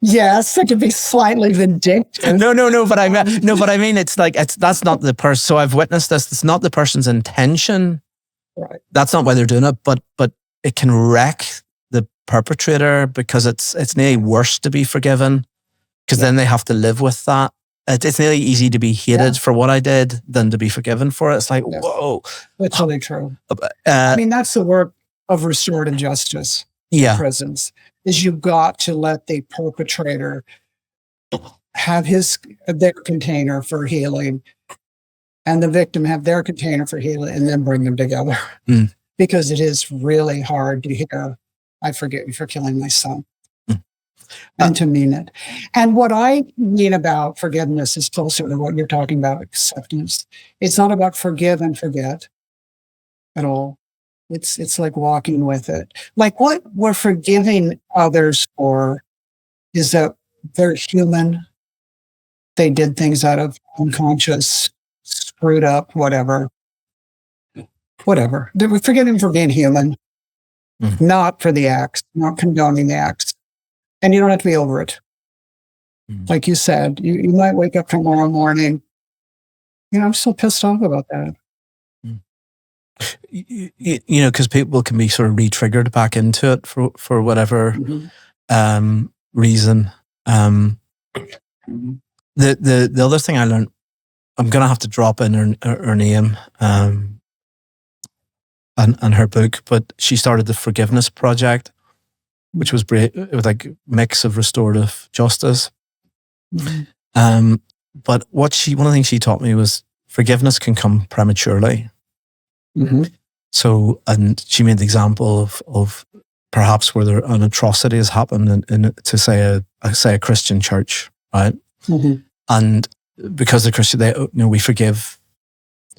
Speaker 3: yes, it can be slightly vindictive.
Speaker 2: No, but I mean, that's not the person. So I've witnessed this. It's not the person's intention.
Speaker 3: Right.
Speaker 2: That's not why they're doing it. But it can wreck the perpetrator because it's nearly worse to be forgiven because then they have to live with that. It's nearly easy to be hated for what I did than to be forgiven for it. It's like, whoa.
Speaker 3: That's totally true. I mean, that's the work of restorative justice in prisons, is you've got to let the perpetrator have their container for healing and the victim have their container for healing and then bring them together. Mm. Because it is really hard to hear, I forgive you for killing my son. And to mean it. And what I mean about forgiveness is closer to what you're talking about, acceptance. It's not about forgive and forget at all. It's like walking with it. Like what we're forgiving others for is that they're human. They did things out of unconscious, screwed up, whatever. We're forgiving for being human, not for the acts, not condoning the acts. And you don't have to be over it. Like you said, you might wake up tomorrow morning, I'm still pissed off about that.
Speaker 2: Because people can be sort of re-triggered back into it for whatever reason. The other thing I learned, I'm going to have to drop in her name and her book, but she started the Forgiveness Project, which was great. It was like a mix of restorative justice. Mm-hmm. But one of the things she taught me was forgiveness can come prematurely. Mm-hmm. So, and she made the example of perhaps where an atrocity has happened to say a Christian church, right? Mm-hmm. And because the Christian, we forgive,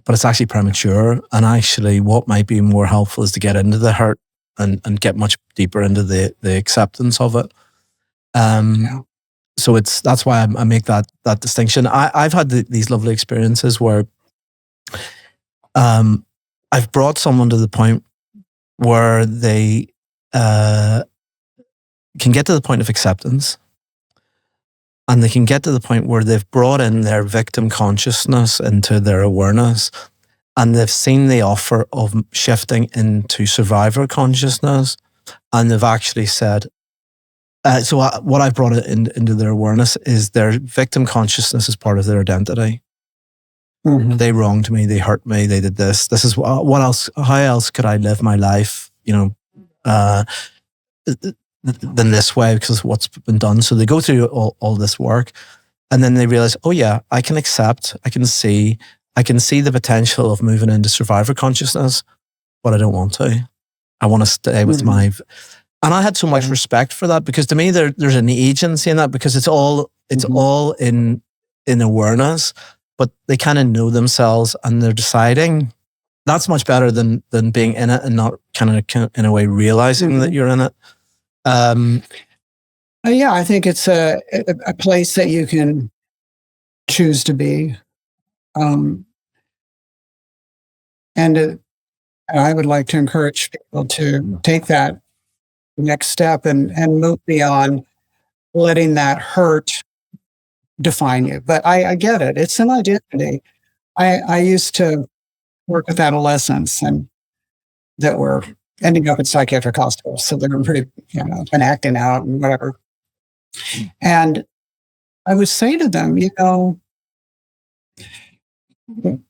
Speaker 2: but it's actually premature. And actually, what might be more helpful is to get into the hurt and get much deeper into the acceptance of it. So that's why I make that distinction. I've had these lovely experiences where I've brought someone to the point where they can get to the point of acceptance, and they can get to the point where they've brought in their victim consciousness into their awareness, and they've seen the offer of shifting into survivor consciousness, and they've actually said, so what I've brought into their awareness is their victim consciousness is part of their identity. Mm-hmm. They wronged me, they hurt me, they did this. This is what else? How else could I live my life? Than this way because of what's been done. So they go through all this work, and then they realize, oh yeah, I can accept, I can see, I can see the potential of moving into survivor consciousness, but I don't want to. I want to stay with my... And I had so much respect for that, because to me, there's an agency in that, because it's all in awareness, but they kind of know themselves and they're deciding. That's much better than being in it and not kind of in a way realizing that you're in it.
Speaker 3: Yeah, I think it's a place that you can choose to be. And I would like to encourage people to take that next step and move beyond letting that hurt define you. But I get it. It's an identity. I used to work with adolescents and that were ending up in psychiatric hospitals. So they were pretty, been acting out and whatever. And I would say to them,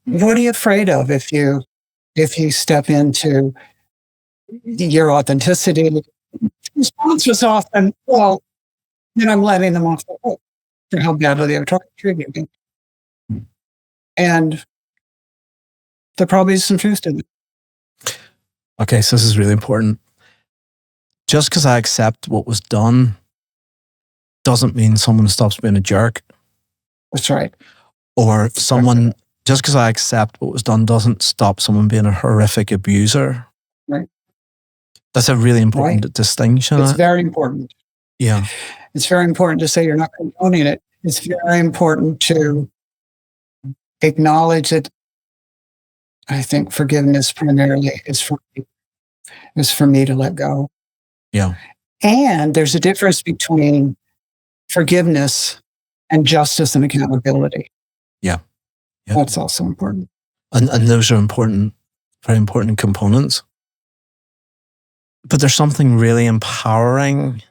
Speaker 3: what are you afraid of if you step into your authenticity? The response was often, well, then I'm letting them off the hook for how badly they were trying to treat me. And there probably is some truth to it.
Speaker 2: Okay, so this is really important. Just because I accept what was done doesn't mean someone stops being a jerk.
Speaker 3: That's right.
Speaker 2: Or just because I accept what was done doesn't stop someone being a horrific abuser.
Speaker 3: Right.
Speaker 2: That's a really important distinction.
Speaker 3: It's very important.
Speaker 2: Yeah.
Speaker 3: It's very important to say you're not condoning it. It's very important to acknowledge that. I think forgiveness primarily is for me to let go.
Speaker 2: Yeah.
Speaker 3: And there's a difference between forgiveness and justice and accountability.
Speaker 2: Yeah.
Speaker 3: That's also important.
Speaker 2: And those are important, very important components. But there's something really empowering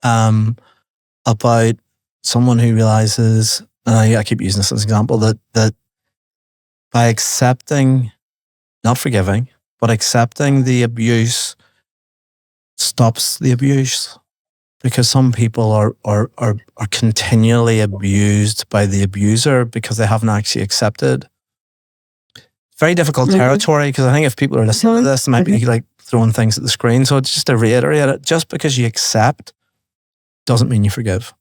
Speaker 2: about someone who realizes, and I keep using this as an example, that by accepting, not forgiving, but accepting the abuse stops the abuse. Because some people are continually abused by the abuser because they haven't actually accepted. Very difficult territory, because I think if people are listening to this, they might be like throwing things at the screen. So just to reiterate it, just because you accept doesn't mean you forgive.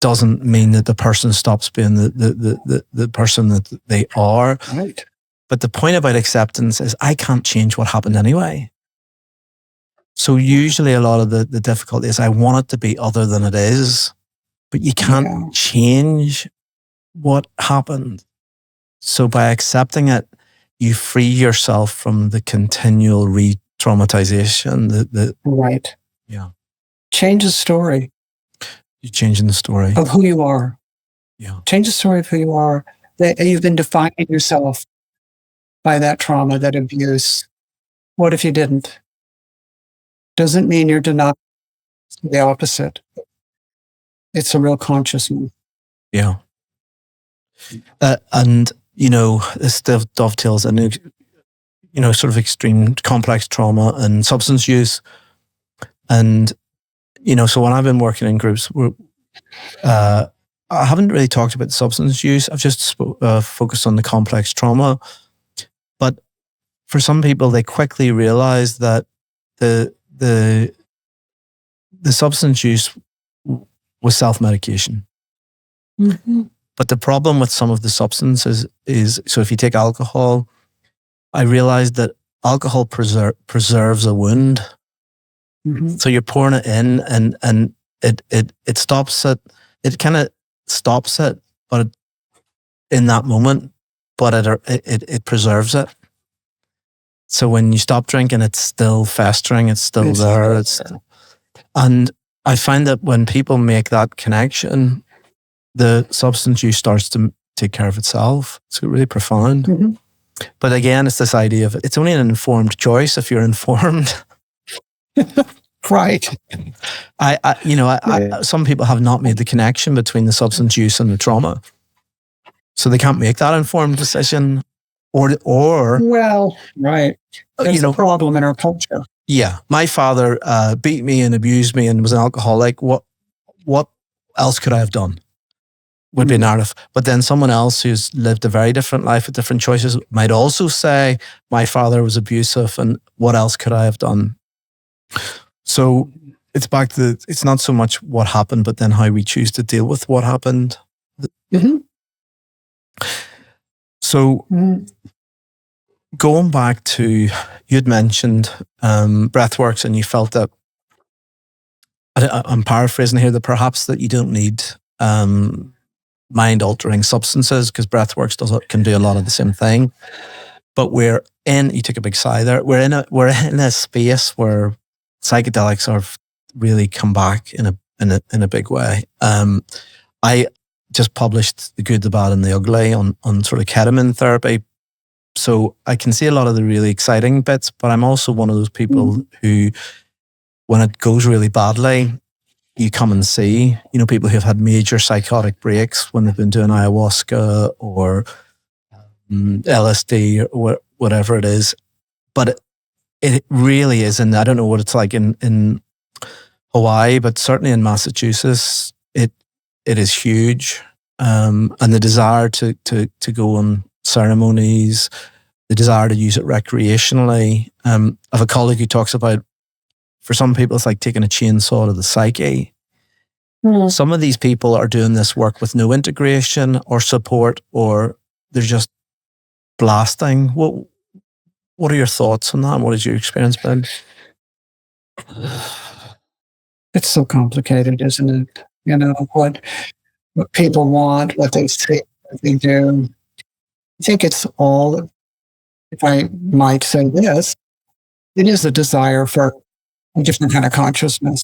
Speaker 2: Doesn't mean that the person stops being the person that they are.
Speaker 3: Right.
Speaker 2: But the point about acceptance is I can't change what happened anyway. So usually a lot of the difficulty is I want it to be other than it is, but you can't change what happened. So by accepting it, you free yourself from the continual re-traumatization.
Speaker 3: Right.
Speaker 2: Yeah.
Speaker 3: Change the story.
Speaker 2: You're changing the story.
Speaker 3: Of who you are.
Speaker 2: Yeah.
Speaker 3: Change the story of who you are. That you've been defining yourself by that trauma, that abuse. What if you didn't? Doesn't mean you're denying the opposite. It's a real conscious move.
Speaker 2: Yeah. And, this dovetails into, sort of extreme complex trauma and substance use. And, so when I've been working in groups, I haven't really talked about substance use. I've just focused on the complex trauma. But for some people, they quickly realize that the substance use was self-medication.
Speaker 3: Mm-hmm.
Speaker 2: But the problem with some of the substances is, so if you take alcohol, I realized that alcohol preserves a wound. Mm-hmm. So you're pouring it in and it stops it. It kind of stops it, but in that moment, but it preserves it. So when you stop drinking, it's still festering. It's still there. And I find that when people make that connection, the substance use starts to take care of itself. It's really profound. Mm-hmm. But again, it's this idea of it's only an informed choice if you're informed.
Speaker 3: Right.
Speaker 2: Some people have not made the connection between the substance use and the trauma, so they can't make that informed decision. Or
Speaker 3: well, right. There's a problem in our culture.
Speaker 2: Yeah, my father beat me and abused me and was an alcoholic. What else could I have done? would be a narrative. But then someone else who's lived a very different life with different choices might also say, my father was abusive and what else could I have done? So it's back to, it's not so much what happened, but then how we choose to deal with what happened.
Speaker 3: Mm-hmm.
Speaker 2: So going back to, you'd mentioned breathworks, and you felt that, I'm paraphrasing here, that perhaps that you don't need mind-altering substances, because breathworks can do a lot of the same thing. But you took a big sigh there, we're in a space where psychedelics have really come back in a big way. I just published The Good, the Bad and the Ugly on sort of ketamine therapy. So I can see a lot of the really exciting bits, but I'm also one of those people who, when it goes really badly, you come and see, people who've had major psychotic breaks when they've been doing ayahuasca or LSD or whatever it is. But it really is, and I don't know what it's like in Hawaii, but certainly in Massachusetts, it is huge. And the desire to go on ceremonies, the desire to use it recreationally. I have a colleague who talks about, for some people, it's like taking a chainsaw to the psyche. Some of these people are doing this work with no integration or support, or they're just blasting. What are your thoughts on that? What has your experience been?
Speaker 3: It's so complicated, isn't it? What people want, what they say, what they do. I think it's all, if I might say this, it is a desire for a different kind of consciousness.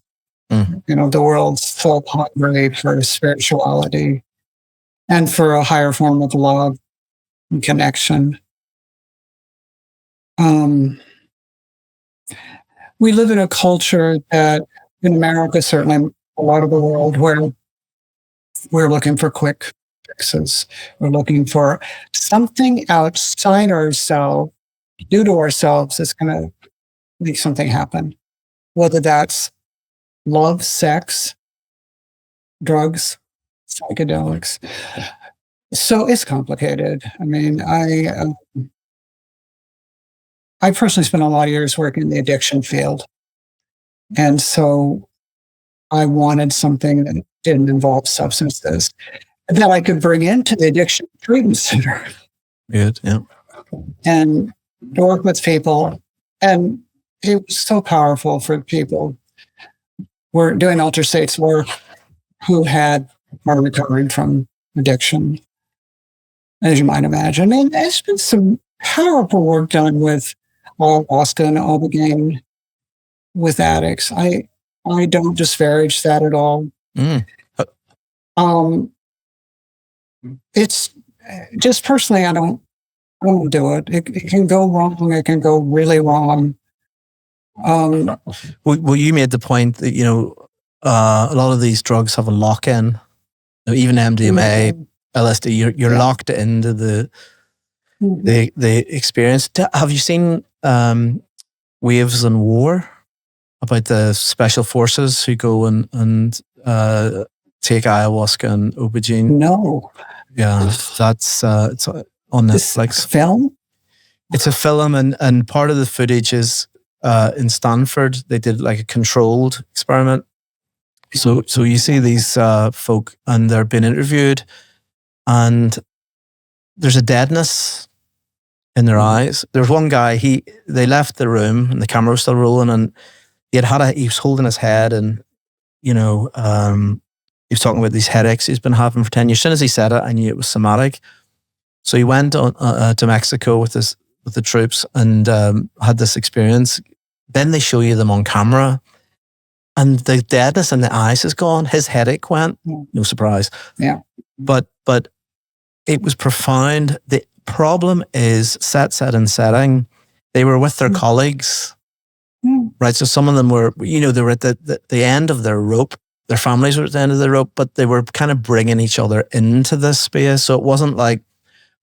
Speaker 3: The world's so hungry for spirituality and for a higher form of love and connection. We live in a culture that, in America, certainly a lot of the world, where we're looking for quick fixes. We're looking for something outside ourselves, due to ourselves, that's going to make something happen. Whether that's love, sex, drugs, psychedelics. So it's complicated. I mean, I personally spent a lot of years working in the addiction field. And so I wanted something that didn't involve substances that I could bring into the addiction treatment center.
Speaker 2: Good, yeah.
Speaker 3: And to work with people. And it was so powerful for people. We're doing altered states work who are recovering from addiction, as you might imagine. And there's been some powerful work done with Austin, Albuquerque, with addicts. I don't disparage that at all. It's just personally, I don't do it. It can go wrong. It can go really wrong.
Speaker 2: Well, you made the point that a lot of these drugs have a lock-in. Even MDMA, LSD, you're locked into the experience. Have you seen Waves and War, about the special forces who go and take ayahuasca and aubergine?
Speaker 3: No.
Speaker 2: Yeah, that's it's on Netflix.
Speaker 3: Film?
Speaker 2: It's a film, and part of the footage is in Stanford. They did like a controlled experiment. So you see these folk, and they're being interviewed, and there's a deadness in their eyes. There's one guy, they left the room and the camera was still rolling, and he was holding his head, and he was talking about these headaches he's been having for 10 years. As soon as he said it, I knew it was somatic. So he went to Mexico with the troops and had this experience. Then they show you them on camera, and the deadness in the eyes is gone. His headache went. No surprise.
Speaker 3: Yeah.
Speaker 2: But it was profound. The problem is set and setting. They were with their colleagues, right? So some of them were, they were at the end of their rope. Their families were at the end of the rope, but they were kind of bringing each other into this space. So it wasn't like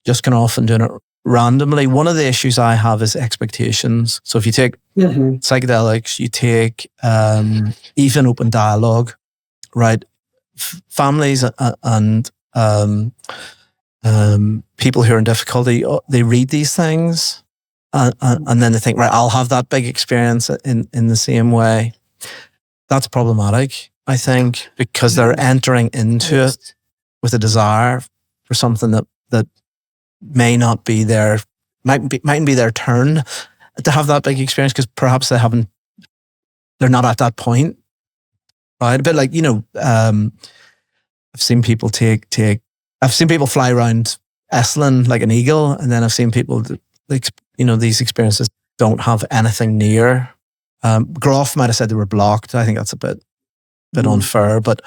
Speaker 2: just going off and doing it randomly. One of the issues I have is expectations. So if you take psychedelics, you take even open dialogue, right? Families and people who are in difficulty, they read these things and then they think, right, I'll have that big experience in the same way. That's problematic, I think, because they're entering into it with a desire for something that may not be mightn't be their turn to have that big experience, because perhaps they're not at that point, right? A bit like, I've seen people I've seen people fly around Esalen like an eagle, and then I've seen people these experiences don't have anything near. Groff might have said they were blocked. I think that's a bit unfair, but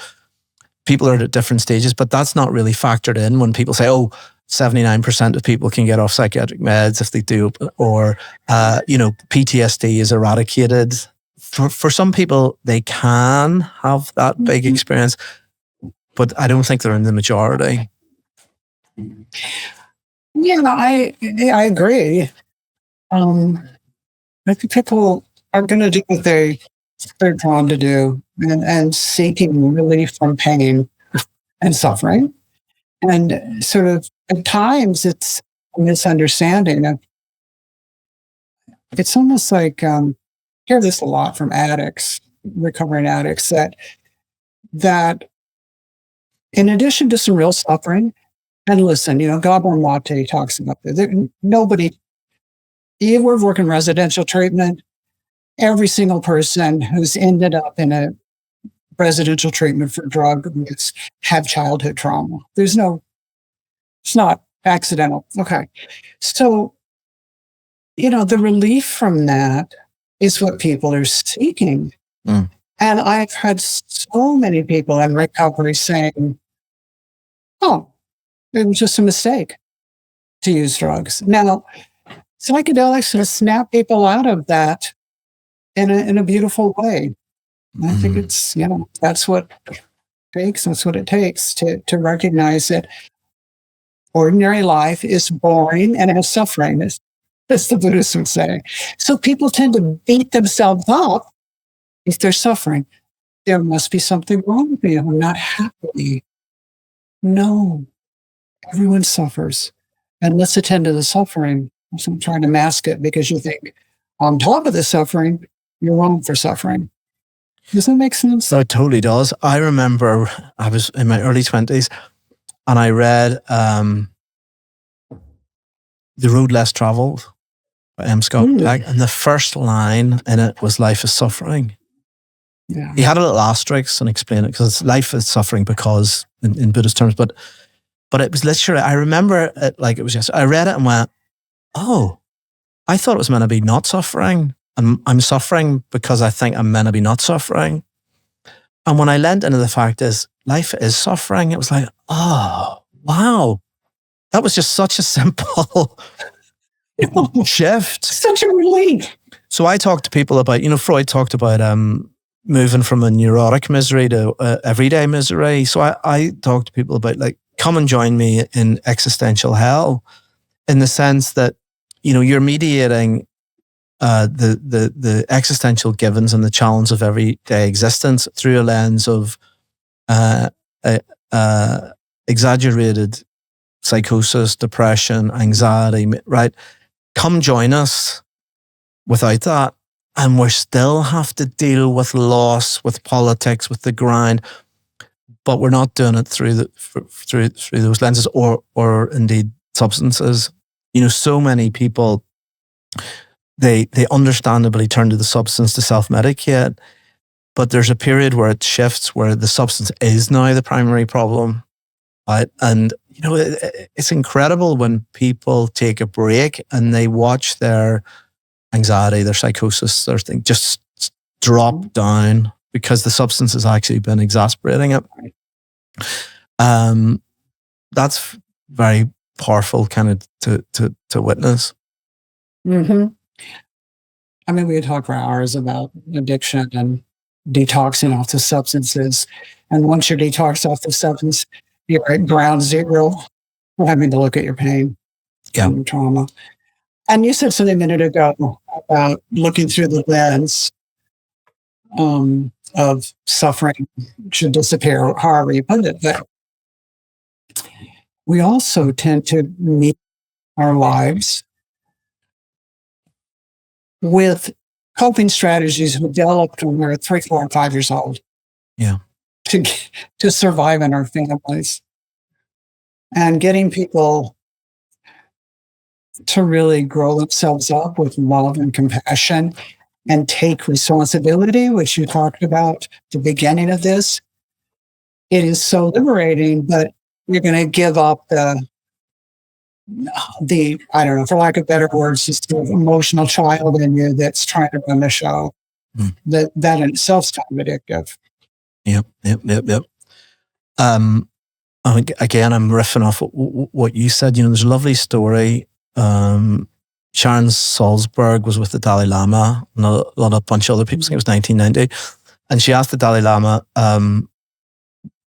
Speaker 2: people are at different stages, but that's not really factored in when people say, 79% of people can get off psychiatric meds if they do, or, PTSD is eradicated. For some people, they can have that big experience, but I don't think they're in the majority.
Speaker 3: Yeah, I agree. I think people are going to do what they're drawn to do, and seeking relief from pain and suffering. And sort of at times it's a misunderstanding. It's almost like, I hear this a lot from addicts, recovering addicts, that in addition to some real suffering, and listen, Gabor Mate talks about this. Nobody, we're working residential treatment. Every single person who's ended up in a residential treatment for drug abuse have childhood trauma. It's not accidental. Okay. So, the relief from that is what people are seeking. And I've had so many people in recovery saying, it was just a mistake to use drugs. Now, psychedelics will snap people out of that in a beautiful way. And I think it's, that's what it takes to recognize that ordinary life is boring and has suffering, as the Buddhists would say. So people tend to beat themselves up if they're suffering. There must be something wrong with me. I'm not happy. No, everyone suffers. And let's attend to the suffering. I'm trying to mask it because you think on top of the suffering, you're wrong for suffering. Does that make sense?
Speaker 2: No, it totally does. I remember I was in my early 20s and I read The Road Less Traveled by M. Scott Peck, and the first line in it was "Life is suffering."
Speaker 3: Yeah.
Speaker 2: He had a little asterisk and explained it because life is suffering because in Buddhist terms, but it was literally, I remember it like it was just, I read it and went, oh, I thought it was meant to be not suffering. I'm suffering because I think I'm meant to be not suffering. And when I leant into the fact is life is suffering, it was like, oh, wow. That was just such a simple shift.
Speaker 3: Such a relief.
Speaker 2: So I talked to people about, Freud talked about moving from a neurotic misery to everyday misery. So I talk to people about like, come and join me in existential hell, in the sense that, you're mediating the existential givens and the challenge of everyday existence through a lens of exaggerated psychosis, depression, anxiety, right? Come join us without that. And we still have to deal with loss, with politics, with the grind, but we're not doing it through those lenses or indeed substances. So many people, they understandably turn to the substance to self-medicate, but there's a period where it shifts where the substance is now the primary problem, right? And it's incredible when people take a break and they watch their anxiety, their psychosis, their thing just drop down because the substance has actually been exasperating it. That's very powerful kind of to witness.
Speaker 3: Mm-hmm. I mean, we could talk for hours about addiction and detoxing off the substances. And once you're detoxed off the substance, you're at ground zero for having to look at your pain and trauma. And you said something a minute ago about looking through the lens of suffering should disappear, however you put it. But we also tend to meet our lives with coping strategies we developed when we were 3, 4, and 5 years old.
Speaker 2: Yeah.
Speaker 3: To survive in our families. And getting people to really grow themselves up with love and compassion and take responsibility, which you talked about at the beginning of this. It is so liberating, but you're going to give up the, I don't know, for lack of better words, just the emotional child in you that's trying to run the show. That in itself is kind of addictive.
Speaker 2: Yep. Again, I'm riffing off what you said. You know, there's a lovely story. Sharon Salzberg was with the Dalai Lama and a bunch of other people. I think it was 1990. And she asked the Dalai Lama,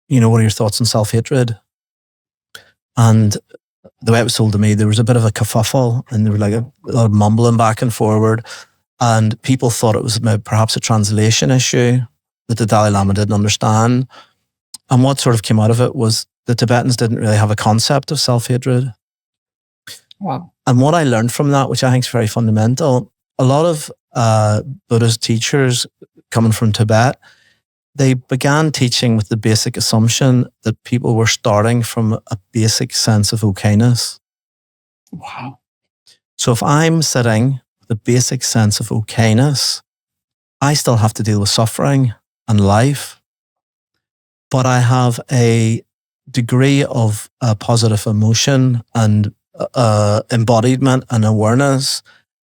Speaker 2: you know, what are your thoughts on self-hatred? And the way it was told to me, there was a bit of a kerfuffle and there was like a lot of mumbling back and forward. And people thought it was perhaps a translation issue that the Dalai Lama didn't understand. And what sort of came out of it was the Tibetans didn't really have a concept of self-hatred.
Speaker 3: Wow.
Speaker 2: And what I learned from that, which I think is very fundamental, a lot of Buddhist teachers coming from Tibet, they began teaching with the basic assumption that people were starting from a basic sense of okayness.
Speaker 3: Wow.
Speaker 2: So if I'm sitting with a basic sense of okayness, I still have to deal with suffering and life, but I have a degree of positive emotion and embodiment and awareness.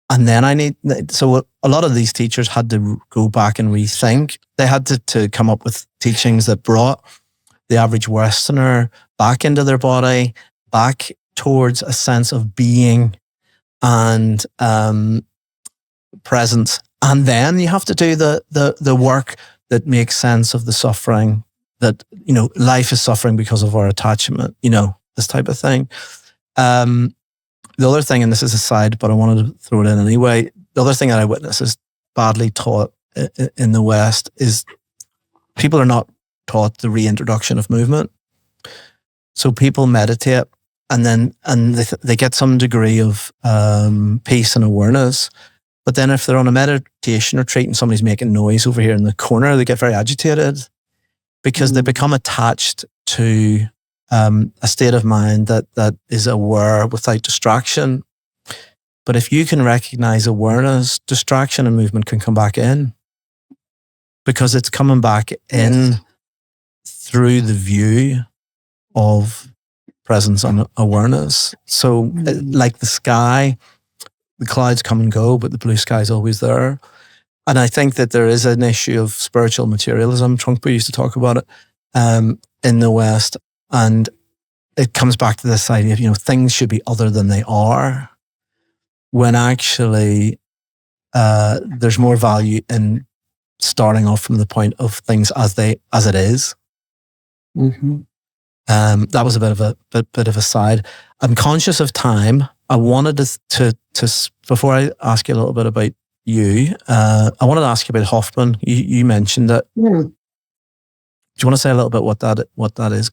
Speaker 2: And then so a lot of these teachers had to go back and rethink. They had to come up with teachings that brought the average Westerner back into their body, back towards a sense of being and presence. And then you have to do the work that makes sense of the suffering, that, you know, life is suffering because of our attachment, you know, this type of thing. The other thing, and this is a side, but I wanted to throw it in anyway, the other thing that I witness is badly taught in the West is people are not taught the reintroduction of movement. So people meditate and they get some degree of peace and awareness. But then if they're on a meditation retreat and somebody's making noise over here in the corner, they get very agitated because they become attached to a state of mind that is aware without distraction. But if you can recognize awareness, distraction and movement can come back in because it's coming back in through the view of presence and awareness. So like the sky, the clouds come and go, but the blue sky is always there. And I think that there is an issue of spiritual materialism. Trungpa used to talk about it in the West. And it comes back to this idea of, you know, things should be other than they are, when actually there's more value in starting off from the point of things as it is.
Speaker 3: Mm-hmm.
Speaker 2: That was a bit of a side. I'm conscious of time. I wanted to before I ask you a little bit about you, I wanted to ask you about Hoffman. You mentioned it.
Speaker 3: Mm.
Speaker 2: Do you want to say a little bit what that is?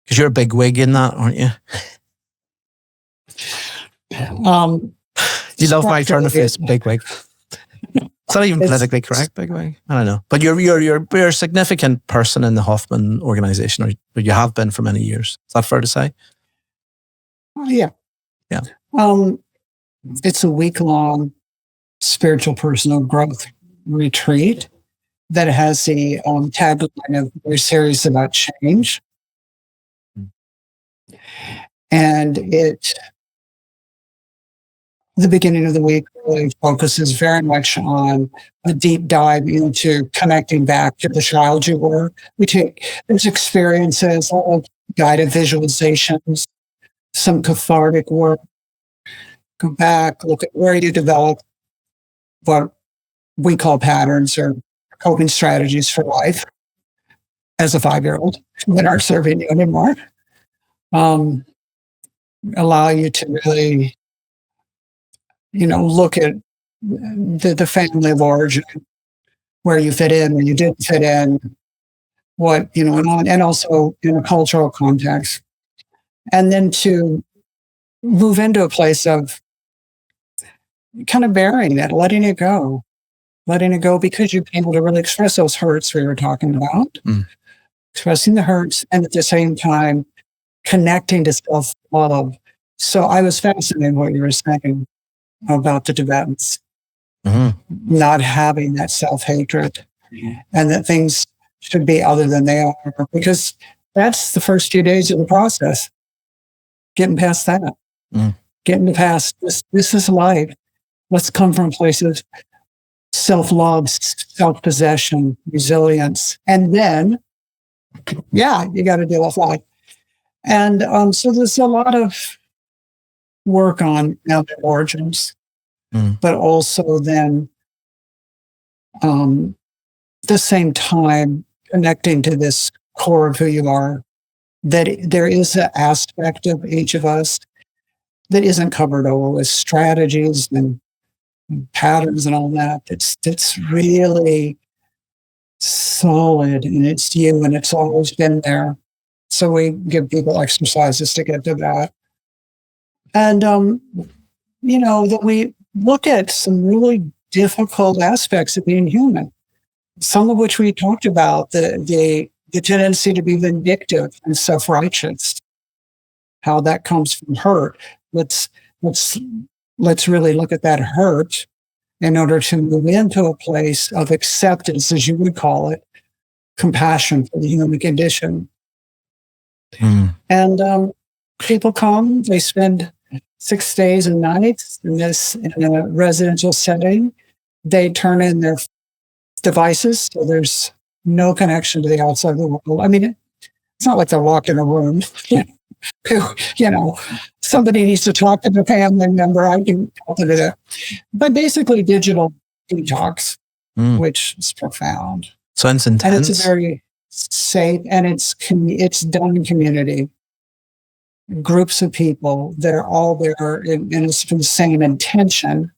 Speaker 2: Because you're a big wig in that, aren't you? You love my turn of face, big wig. It's not even politically correct, big wig. I don't know, but you're a significant person in the Hoffman organization, or you have been for many years. Is that fair to say?
Speaker 3: Yeah. It's a week-long spiritual personal growth retreat that has the tagline of "We're serious about change," and the beginning of the week really focuses very much on a deep dive into connecting back to the child you were. There's experiences, guided visualizations, some cathartic work. Go back, look at where you develop what we call patterns or coping strategies for life as a 5-year-old that aren't serving you anymore. Allow you to really, look at the family of origin, where you fit in, where you didn't fit in, what, and also in a cultural context. And then to move into a place of kind of burying it, letting it go because you're able to really express those hurts we were talking about, expressing the hurts, and at the same time, connecting to self-love. So I was fascinated what you were saying about the Tibetans not having that self-hatred and that things should be other than they are, because that's the first few days of the process. Getting past that, getting past this is life. Let's come from places of self-love, self-possession, resilience, and then, you got to deal with life. And so there's a lot of work on the origins, but also then, the same time, connecting to this core of who you are, that there is an aspect of each of us that isn't covered over with strategies and patterns and all that. It's really solid, and it's you, and it's always been there. So we give people exercises to get to that. And, that we look at some really difficult aspects of being human, some of which we talked about, the tendency to be vindictive and self-righteous, how that comes from hurt. Let's really look at that hurt in order to move into a place of acceptance, as you would call it, compassion for the human condition. And people come, they spend 6 days and nights in a residential setting. They turn in their devices, so there's no connection to the outside world. I mean, it's not like they're locked in a room. Somebody needs to talk to the family member. I can help them do that. But basically, digital detox, which is profound.
Speaker 2: Sounds intense.
Speaker 3: And it's a very safe, and it's done in community. Groups of people that are all there, and it's for the same intention,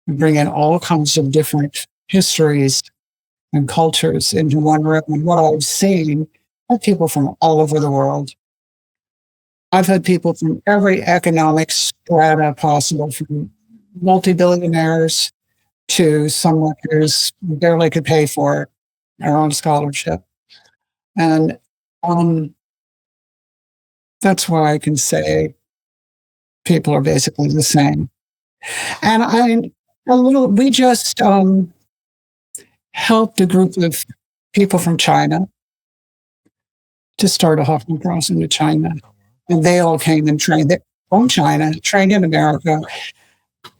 Speaker 3: bring in all kinds of different histories and cultures into one room. And what I've seen are people from all over the world. I've had people from every economic strata possible, from multi-billionaires to someone who's barely could pay for their own scholarship. And that's why I can say people are basically the same. And we just helped a group of people from China to start a Hoffman crossing to China. And they all came and trained from China, trained in America.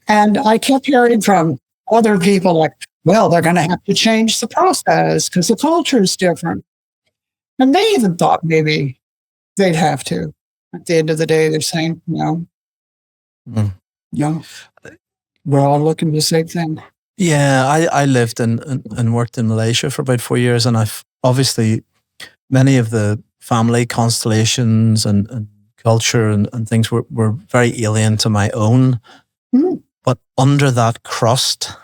Speaker 3: And I kept hearing from other people like, well, they're going to have to change the process because the culture is different. And they even thought maybe they'd have to. At the end of the day, they're saying, no, we're all looking the same thing.
Speaker 2: Yeah, I lived and worked in Malaysia for about 4 years, and I've obviously many of the family constellations and culture and things were very alien to my own. But under that crust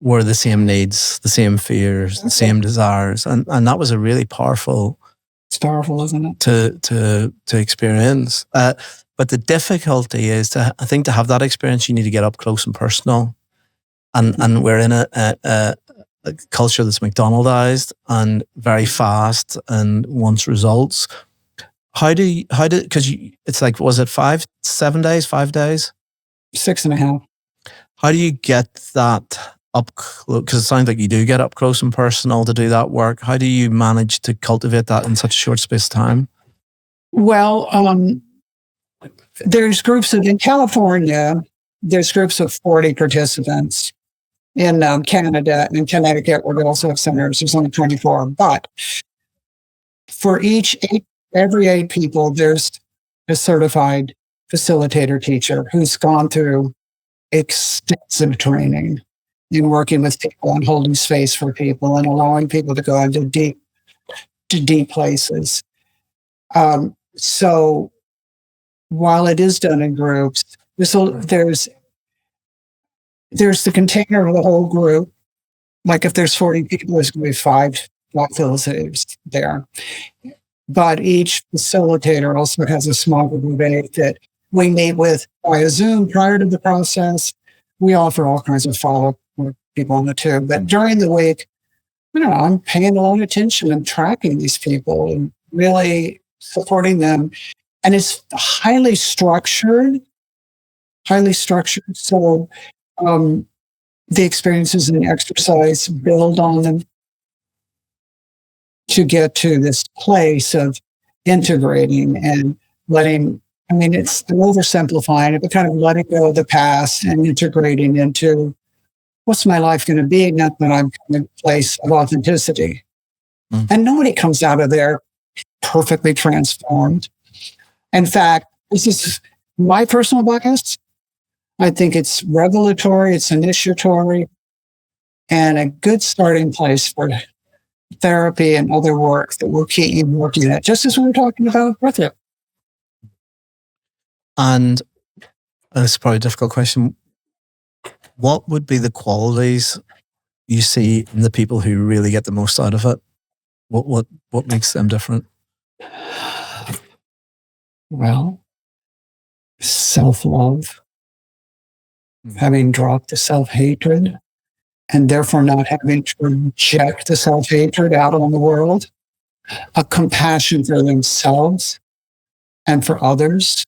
Speaker 2: were the same needs, the same fears, the same desires. And that was a really powerful...
Speaker 3: It's powerful, isn't it?
Speaker 2: To experience. But the difficulty is, I think to have that experience, you need to get up close and personal. And we're in a culture that's McDonaldized and very fast and wants results. Because it's like, was it 7 days, 5 days?
Speaker 3: 6.5.
Speaker 2: How do you get that up close? Because it sounds like you do get up close and personal to do that work. How do you manage to cultivate that in such a short space of time?
Speaker 3: Well, there's groups in California, there's groups of 40 participants. In Canada and Connecticut, where we also have centers, there's only 24. But for every 8 people, there's a certified facilitator teacher who's gone through extensive training in working with people and holding space for people and allowing people to go into deep places. So while it is done in groups, there's the container of the whole group. Like if there's 40 people, there's going to be 5 facilitators there. but each facilitator also has a small group of 8 that we meet with via Zoom prior to the process. We offer all kinds of follow-up with people on the tube. But during the week, I'm paying a lot of attention and tracking these people and really supporting them. And it's highly structured. So the experiences and the exercise build on them to get to this place of integrating and letting, it's oversimplifying it, but kind of letting go of the past and integrating into what's my life going to be, not that I'm in a place of authenticity. And nobody comes out of there perfectly transformed. In fact, this is my personal bias. I think it's revelatory, it's initiatory, and a good starting place for therapy and other work that we'll keep you working at, just as we were talking about breathwork.
Speaker 2: And it's probably a difficult question. What would be the qualities you see in the people who really get the most out of it? What makes them different?
Speaker 3: Well, self-love, having dropped the self-hatred, and therefore not having to reject the self-hatred out on the world, a compassion for themselves and for others,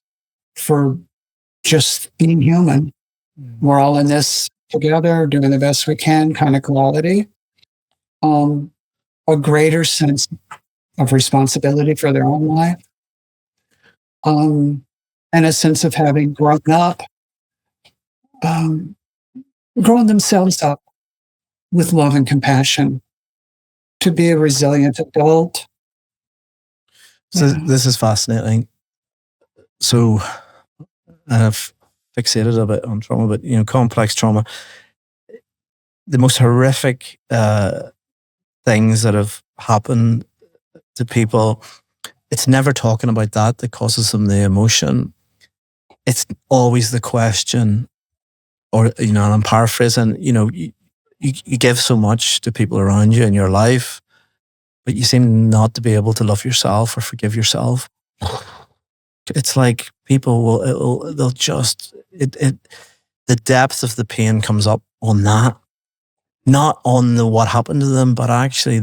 Speaker 3: for just being human. We're all in this together, doing the best we can kind of quality. A greater sense of responsibility for their own life. And a sense of having grown up, grown themselves up with love and compassion to be a resilient adult.
Speaker 2: So this is fascinating. So I've fixated a bit on trauma, but complex trauma, the most horrific things that have happened to people, it's never talking about that causes them the emotion. It's always the question, or and I'm paraphrasing, you give so much to people around you in your life, but you seem not to be able to love yourself or forgive yourself. It's like people they'll just, the depth of the pain comes up on that, not on what happened to them, but actually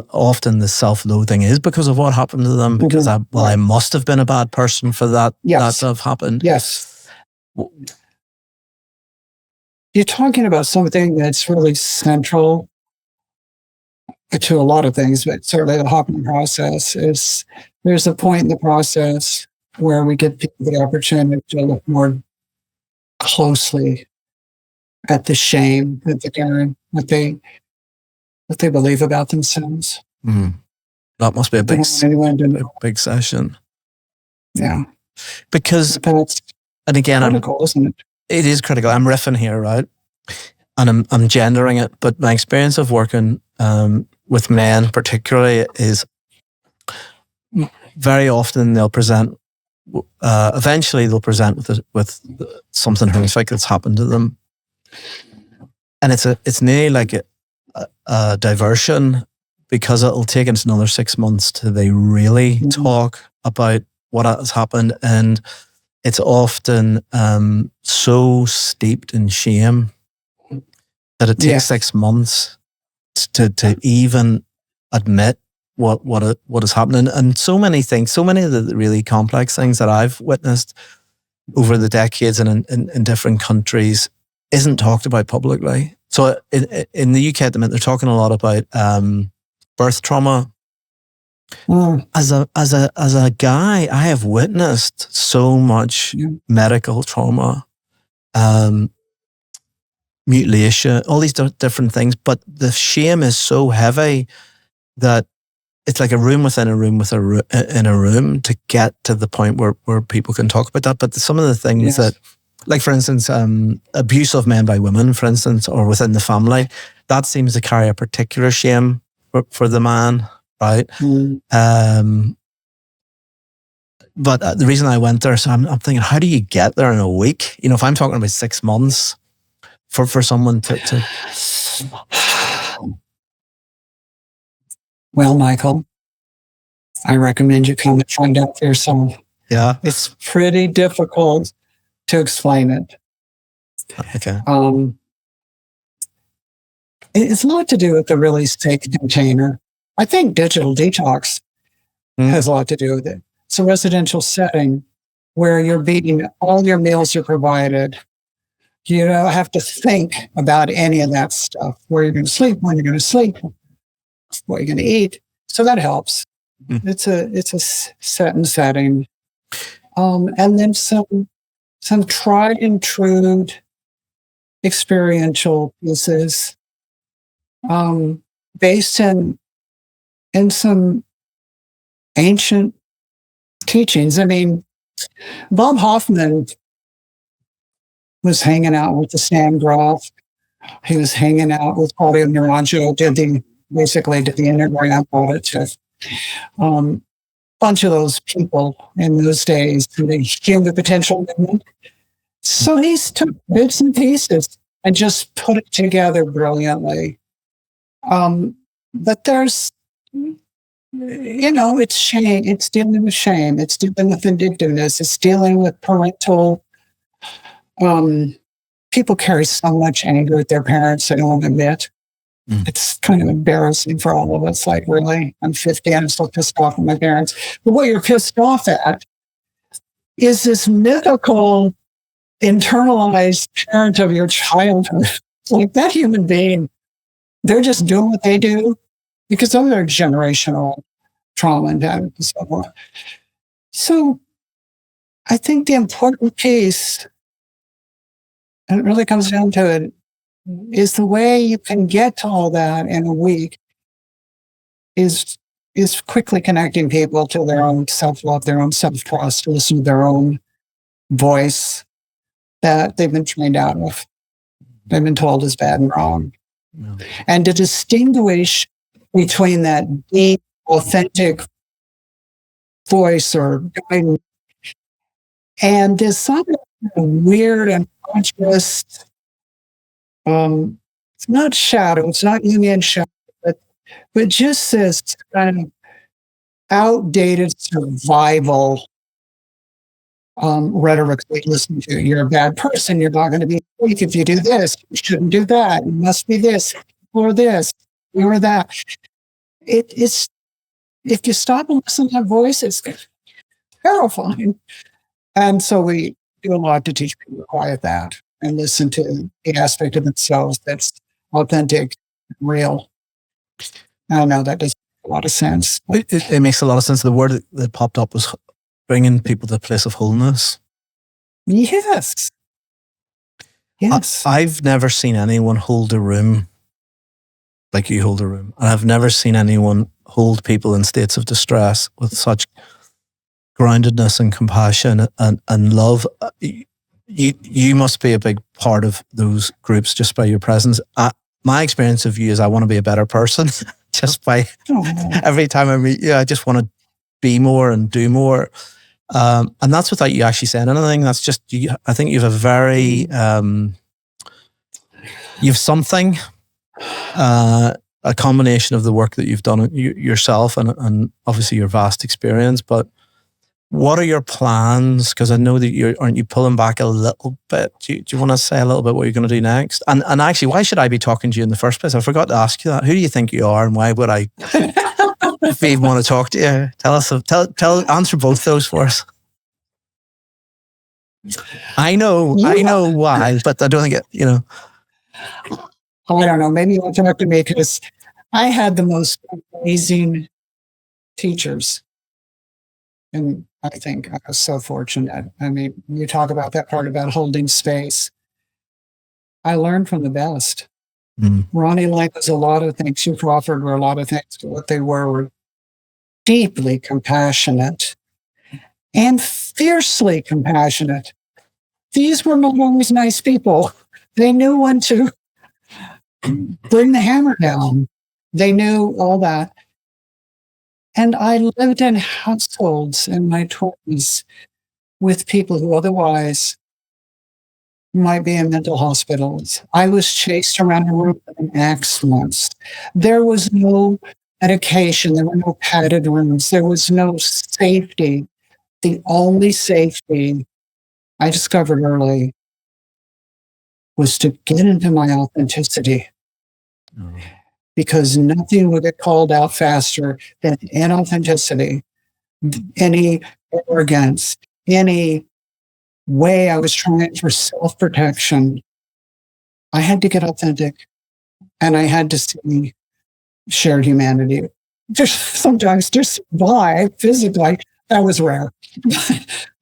Speaker 2: often the self-loathing is because of what happened to them, because I must have been a bad person for that, that to have happened.
Speaker 3: Yes. You're talking about something that's really central to a lot of things, but certainly the Hoffman process is, there's a point in the process where we get people the opportunity to look more closely at the shame that they're carrying, what they believe about themselves.
Speaker 2: That must be a big session.
Speaker 3: Yeah.
Speaker 2: Because, and again,
Speaker 3: critical, isn't it?
Speaker 2: It is critical. I'm riffing here, right? And I'm gendering it, but my experience of working with men particularly is very often they'll present, eventually they'll present with something horrific that's happened to them. And it's nearly like a diversion, because it'll take us another 6 months till they really talk about what has happened. And it's often so steeped in shame that it takes 6 months to even admit what is happening. And so many things, so many of the really complex things that I've witnessed over the decades and in different countries isn't talked about publicly. So in the UK at the minute, they're talking a lot about birth trauma. As a guy, I have witnessed so much medical trauma, mutilation, all these different things, but the shame is so heavy that it's like a room within a room in a room to get to the point where people can talk about that. But some of the things that, like for instance, abuse of men by women, for instance, or within the family, that seems to carry a particular shame for the man, right? But the reason I went there, so I'm thinking, how do you get there in a week? If I'm talking about 6 months for someone to...
Speaker 3: Well, Michael, I recommend you come and find out for yourself.
Speaker 2: Yeah.
Speaker 3: It's pretty difficult to explain it.
Speaker 2: Okay.
Speaker 3: It's a lot to do with the really safe container. I think digital detox has a lot to do with it. It's a residential setting where you're beating all your meals are provided. You don't have to think about any of that stuff, where you're going to sleep, when you're going to sleep, what you're going to eat. So that helps. It's a set and setting. And then some tried and true experiential pieces based in some ancient teachings. I mean, Bob Hoffman was hanging out with the Stan Groff. He was hanging out with Claudio Naranjo, did the Enneagram audit. Bunch of those people in those days, the human potential movement. So he's took bits and pieces and just put it together brilliantly. But there's, it's shame. It's dealing with shame. It's dealing with vindictiveness. It's dealing with parental. People carry so much anger at their parents they don't admit. It's kind of embarrassing for all of us. Like, really, I'm 50 and I'm still pissed off at my parents. But what you're pissed off at is this mythical, internalized parent of your childhood. Like that human being, they're just doing what they do because of their generational trauma and damage and so forth. So I think the important piece, and it really comes down to it, is the way you can get to all that in a week is quickly connecting people to their own self-love, their own self-trust, to listen to their own voice that they've been trained out of. They've been told is bad and wrong. Yeah. And to distinguish between that deep, authentic voice or guidance and this sort of weird and conscious, it's not shadow, it's not Jungian shadow, but just this kind of outdated survival rhetoric we listen to. You're a bad person. You're not going to be weak if you do this. You shouldn't do that. You must be this or this or that. It's if you stop and listen to that voice, it's terrifying. And so we do a lot to teach people to quiet that and listen to the aspect of themselves that's authentic, and real. I know that does make a lot of sense.
Speaker 2: It makes a lot of sense. The word that popped up was bringing people to a place of wholeness.
Speaker 3: Yes. Yes.
Speaker 2: I've never seen anyone hold a room like you hold a room. And I've never seen anyone hold people in states of distress with such groundedness and compassion and love. You must be a big part of those groups just by your presence. My experience of you is I want to be a better person just by every time I meet you. I just want to be more and do more. And that's without you actually saying anything. That's just, I think you have a very, you've something, a combination of the work that you've done yourself and obviously your vast experience. But what are your plans? Because I know that aren't you pulling back a little bit? Do you want to say a little bit what you're going to do next? And actually, why should I be talking to you in the first place? I forgot to ask you that. Who do you think you are, and why would I if we even want to talk to you? Answer both those for us. I know why, but I don't think it.
Speaker 3: I don't know. Maybe you want to talk to me because I had the most amazing teachers. And I think I was so fortunate. I mean, you talk about that part about holding space. I learned from the best. Ronnie Lang was a lot of things. Hugh Crawford were a lot of things. But what they were deeply compassionate and fiercely compassionate. These were not always nice people. They knew when to bring the hammer down. They knew all that. And I lived in households in my 20s with people who otherwise might be in mental hospitals. I was chased around a room with an axe once. There was no medication. There were no padded rooms. There was no safety. The only safety I discovered early was to get into my authenticity, because nothing would get called out faster than inauthenticity, any arrogance, any way I was trying for self-protection. I had to get authentic, and I had to see shared humanity. Just sometimes to survive physically, that was rare.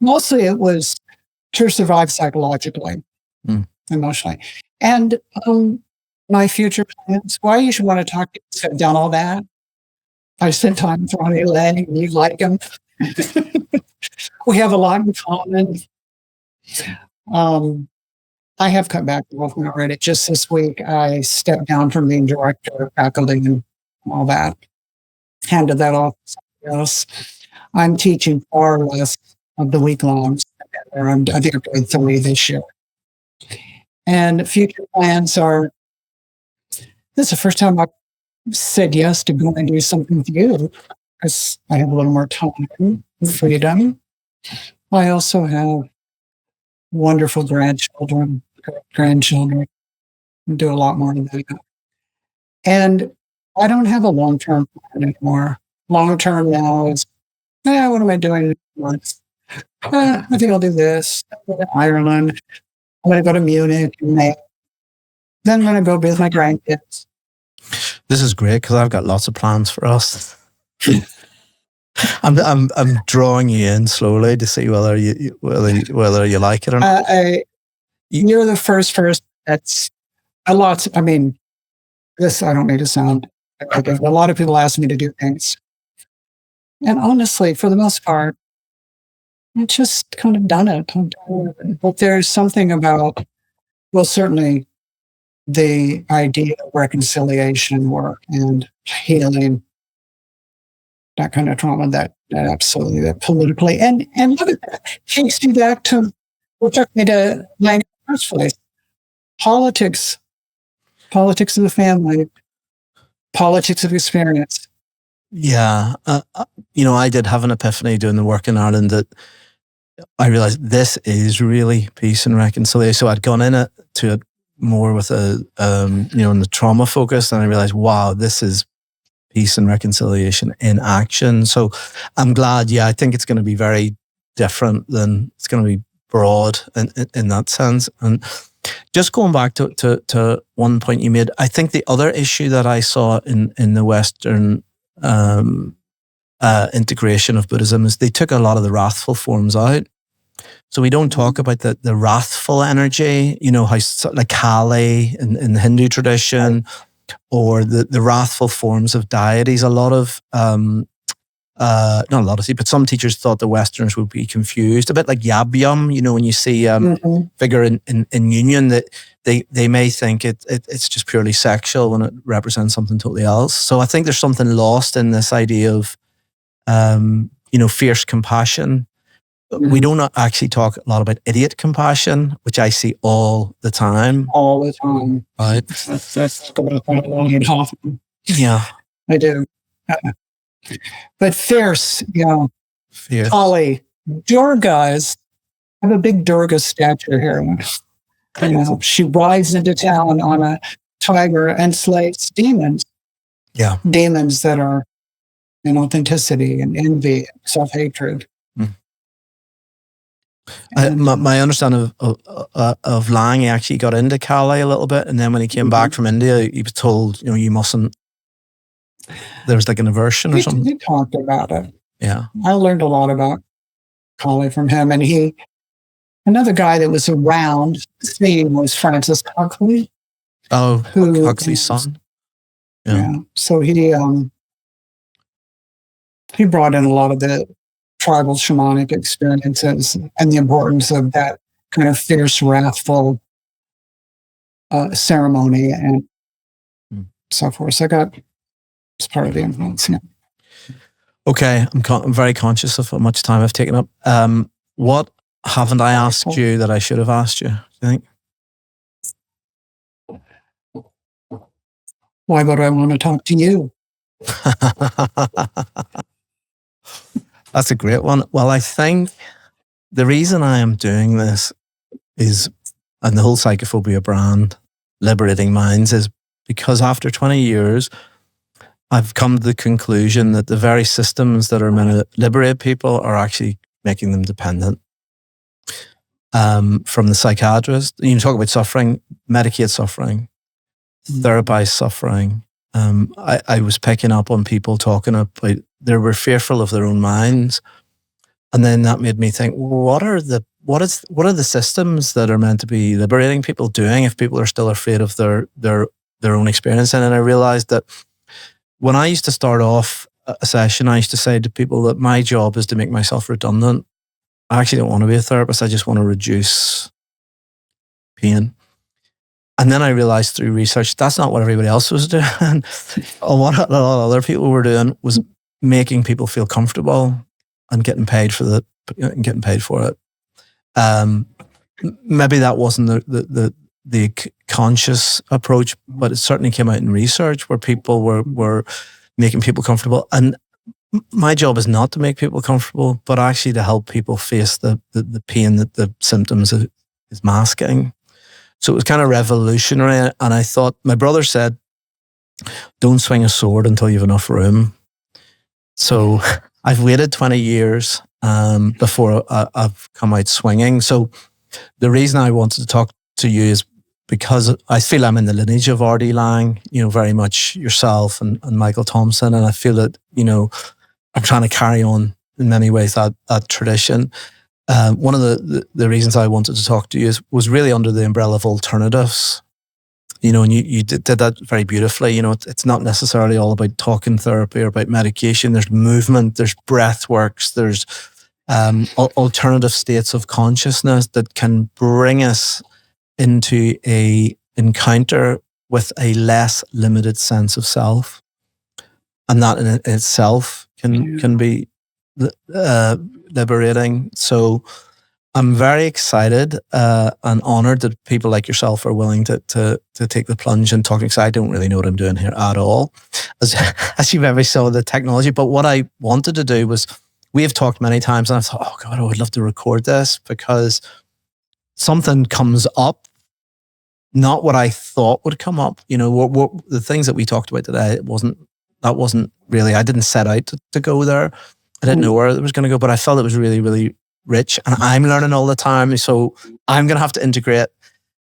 Speaker 3: Mostly it was to survive psychologically, emotionally. And my future plans, why you should want to talk to you, I've done all that. I spent time with Ronnie Lang, and you like him. We have a lot in common. I have come back to Hoffman already. Just this week, I stepped down from being director, faculty, and all that. Handed that off to somebody else. I'm teaching far less of the week-longs. I think I'm doing 3 this year. And future plans are, this is the first time I've said yes to go and do something with you, because I have a little more time and freedom. I also have wonderful grandchildren, do a lot more than that. And I don't have a long-term plan anymore. Long-term now is, what am I doing next month? I think I'll do this. I'll go to Ireland. I'm going to go to Munich in May. Then I'm going to go be with my grandkids.
Speaker 2: This is great because I've got lots of plans for us. I'm drawing you in slowly to see whether you like it or not.
Speaker 3: You're the first. That's a lot. I mean, this, I don't need to sound like it. A lot of people ask me to do things, and honestly, for the most part, I just kind of done it. But there's something about, well, certainly the idea of reconciliation work and healing, that kind of trauma, that absolutely, that politically, and look at that, takes me back to what took me to Laing in the first place. Politics of the family, politics of experience.
Speaker 2: Yeah. I did have an epiphany doing the work in Ireland that I realized this is really peace and reconciliation. So I'd gone to it more with in the trauma focus, and I realized, wow, this is peace and reconciliation in action. So I'm glad. Yeah, I think it's going to be very different than, it's going to be broad in that sense. And just going back to one point you made, I think the other issue that I saw in the Western integration of Buddhism is they took a lot of the wrathful forms out. So we don't talk about the wrathful energy, how like Kali in the Hindu tradition, or the wrathful forms of deities. A lot of, not a lot of, but some teachers thought the Westerners would be confused, a bit like Yab Yum, when you see figure in union, that they may think it's just purely sexual when it represents something totally else. So I think there's something lost in this idea of, fierce compassion. We don't actually talk a lot about idiot compassion, which I see all the time.
Speaker 3: All the time.
Speaker 2: Right.
Speaker 3: That's about Hoffman.
Speaker 2: Yeah.
Speaker 3: I do. But fierce,
Speaker 2: Fierce.
Speaker 3: Kali, Durgas, I have a big Durga statue here. She rides into town on a tiger and slays demons.
Speaker 2: Yeah.
Speaker 3: Demons that are inauthenticity and envy, and self-hatred.
Speaker 2: My understanding of Laing, he actually got into Kali a little bit, and then when he came back from India, he was told, you mustn't. There was like an aversion or something.
Speaker 3: We talked about it.
Speaker 2: Yeah,
Speaker 3: I learned a lot about Kali from him, and another guy that was around seeing was Francis Huxley.
Speaker 2: Oh, Huxley's son.
Speaker 3: Yeah. So he brought in a lot of the tribal shamanic experiences and the importance of that kind of fierce, wrathful ceremony and so forth. So it's part of the influence. Yeah.
Speaker 2: Okay, I'm very conscious of how much time I've taken up. What haven't I asked you that I should have asked you, do you think?
Speaker 3: Why would I want to talk to you?
Speaker 2: That's a great one. Well, I think the reason I am doing this is, and the whole psychophobia brand, Liberating Minds, is because after 20 years, I've come to the conclusion that the very systems that are meant to liberate people are actually making them dependent. From the psychiatrist, you talk about suffering, medicate suffering, therapize suffering. I was picking up on people talking about they were fearful of their own minds, and then that made me think: what are the systems that are meant to be liberating people doing if people are still afraid of their own experience? And then I realized that when I used to start off a session, I used to say to people that my job is to make myself redundant. I actually don't want to be a therapist. I just want to reduce pain. And then I realized through research, that's not what everybody else was doing. What a lot of other people were doing was making people feel comfortable and getting paid for it. Maybe that wasn't the conscious approach, but it certainly came out in research where people were making people comfortable. And my job is not to make people comfortable, but actually to help people face the pain that the symptoms is masking. So it was kind of revolutionary. And I thought, my brother said, don't swing a sword until you have enough room. So I've waited 20 years before I've come out swinging. So the reason I wanted to talk to you is because I feel I'm in the lineage of R.D. Laing, very much yourself and Michael Thompson. And I feel that, I'm trying to carry on in many ways that tradition. One of the reasons I wanted to talk to you was really under the umbrella of alternatives, and you did that very beautifully. It's not necessarily all about talking therapy or about medication. There's movement, there's breath works, there's alternative states of consciousness that can bring us into a encounter with a less limited sense of self. And that in itself can be liberating. So I'm very excited and honored that people like yourself are willing to take the plunge and talk, because I don't really know what I'm doing here at all, as you maybe saw the technology. But what I wanted to do was, we have talked many times and I thought, oh God, I would love to record this, because something comes up, not what I thought would come up. What the things that we talked about today, that wasn't really, I didn't set out to go there. I didn't know where it was going to go, but I felt it was really, really rich, and I'm learning all the time. So I'm going to have to integrate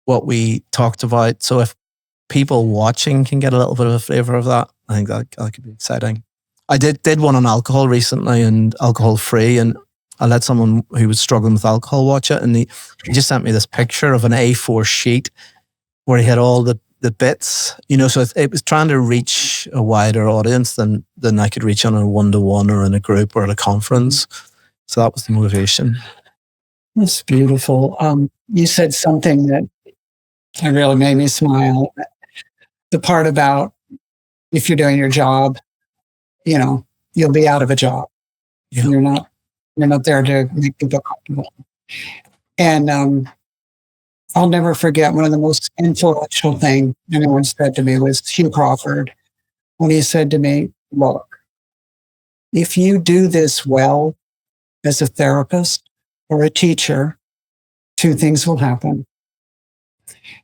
Speaker 2: what we talked about. So if people watching can get a little bit of a flavor of that, I think that could be exciting. I did one on alcohol recently, and alcohol free, and I let someone who was struggling with alcohol watch it, and he just sent me this picture of an A4 sheet where he had all the bits, so it was trying to reach a wider audience than I could reach on a one-to-one or in a group or at a conference. So that was the motivation.
Speaker 3: That's beautiful. You said something that really made me smile. The part about if you're doing your job, you'll be out of a job. Yeah. You're not there to make people comfortable. And I'll never forget, one of the most influential things anyone said to me was Hugh Crawford, when he said to me, look, if you do this well as a therapist or a teacher, two things will happen.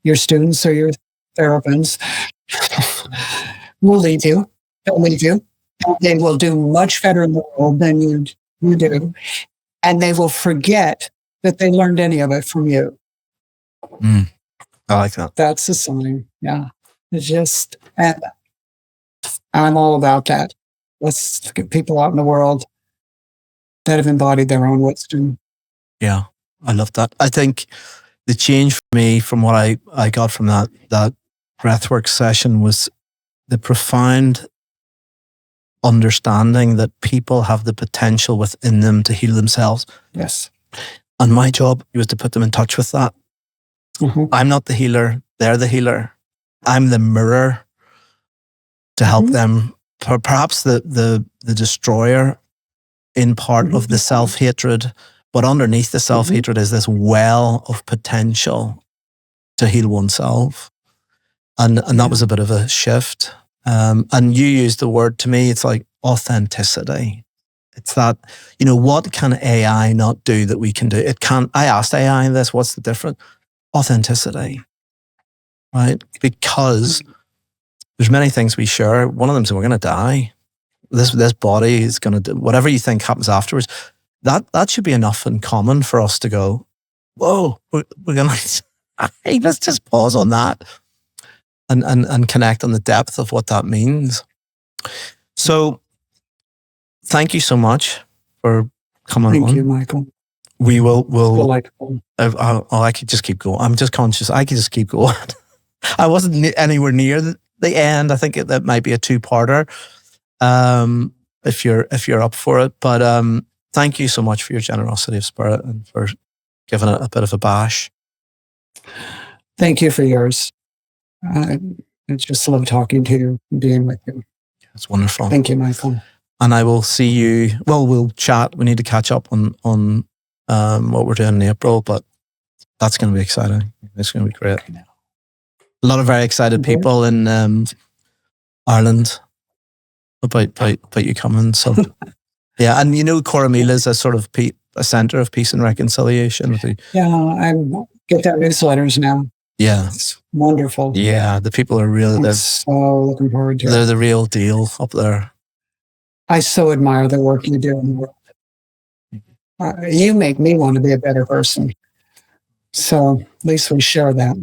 Speaker 3: Your students or your therapists will leave you. They'll leave you. They will do much better in the world than you do. And they will forget that they learned any of it from you.
Speaker 2: I like that.
Speaker 3: That's a sign. Yeah. And I'm all about that. Let's get people out in the world that have embodied their own wisdom.
Speaker 2: Yeah, I love that. I think the change for me from what I got from that breathwork session was the profound understanding that people have the potential within them to heal themselves.
Speaker 3: Yes.
Speaker 2: And my job was to put them in touch with that. Mm-hmm. I'm not the healer. They're the healer. I'm the mirror to help them. Perhaps the destroyer in part of the self-hatred, but underneath the self-hatred is this well of potential to heal oneself. And that was a bit of a shift. And you used the word, to me, it's like authenticity. It's that, what can AI not do that we can do? It can't. I asked AI this, what's the difference? Authenticity, right? Because there's many things we share. One of them is we're going to die. This body is going to do whatever you think happens afterwards. That should be enough in common for us to go, whoa, we're going to, hey, let's just pause on that and connect on the depth of what that means. So thank you so much for coming on.
Speaker 3: Thank you, Michael.
Speaker 2: We'll
Speaker 3: Delightful.
Speaker 2: I could just keep going. I'm just conscious. I could just keep going. I wasn't anywhere near the end. I think that might be a 2-parter. If you're up for it. But thank you so much for your generosity of spirit and for giving it a bit of a bash.
Speaker 3: Thank you for yours. I just love talking to you and being with you.
Speaker 2: It's wonderful.
Speaker 3: Thank you, Michael.
Speaker 2: And I will see you. Well, we'll chat. We need to catch up on what we're doing in April, but that's going to be exciting. It's going to be great. A lot of very excited people in Ireland about you coming. So yeah, and Coromila is a sort of a centre of peace and reconciliation.
Speaker 3: Yeah, I get their newsletters now.
Speaker 2: Yeah,
Speaker 3: it's wonderful.
Speaker 2: Yeah, the people are really.
Speaker 3: I'm so looking forward to it.
Speaker 2: They're the real deal up there.
Speaker 3: I so admire the work you do in the world. You make me want to be a better person. So at least we share that.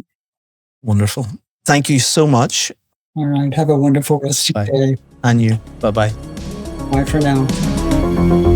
Speaker 2: Wonderful. Thank you so much.
Speaker 3: All right. Have a wonderful rest of your day.
Speaker 2: And you. Bye-bye.
Speaker 3: Bye for now.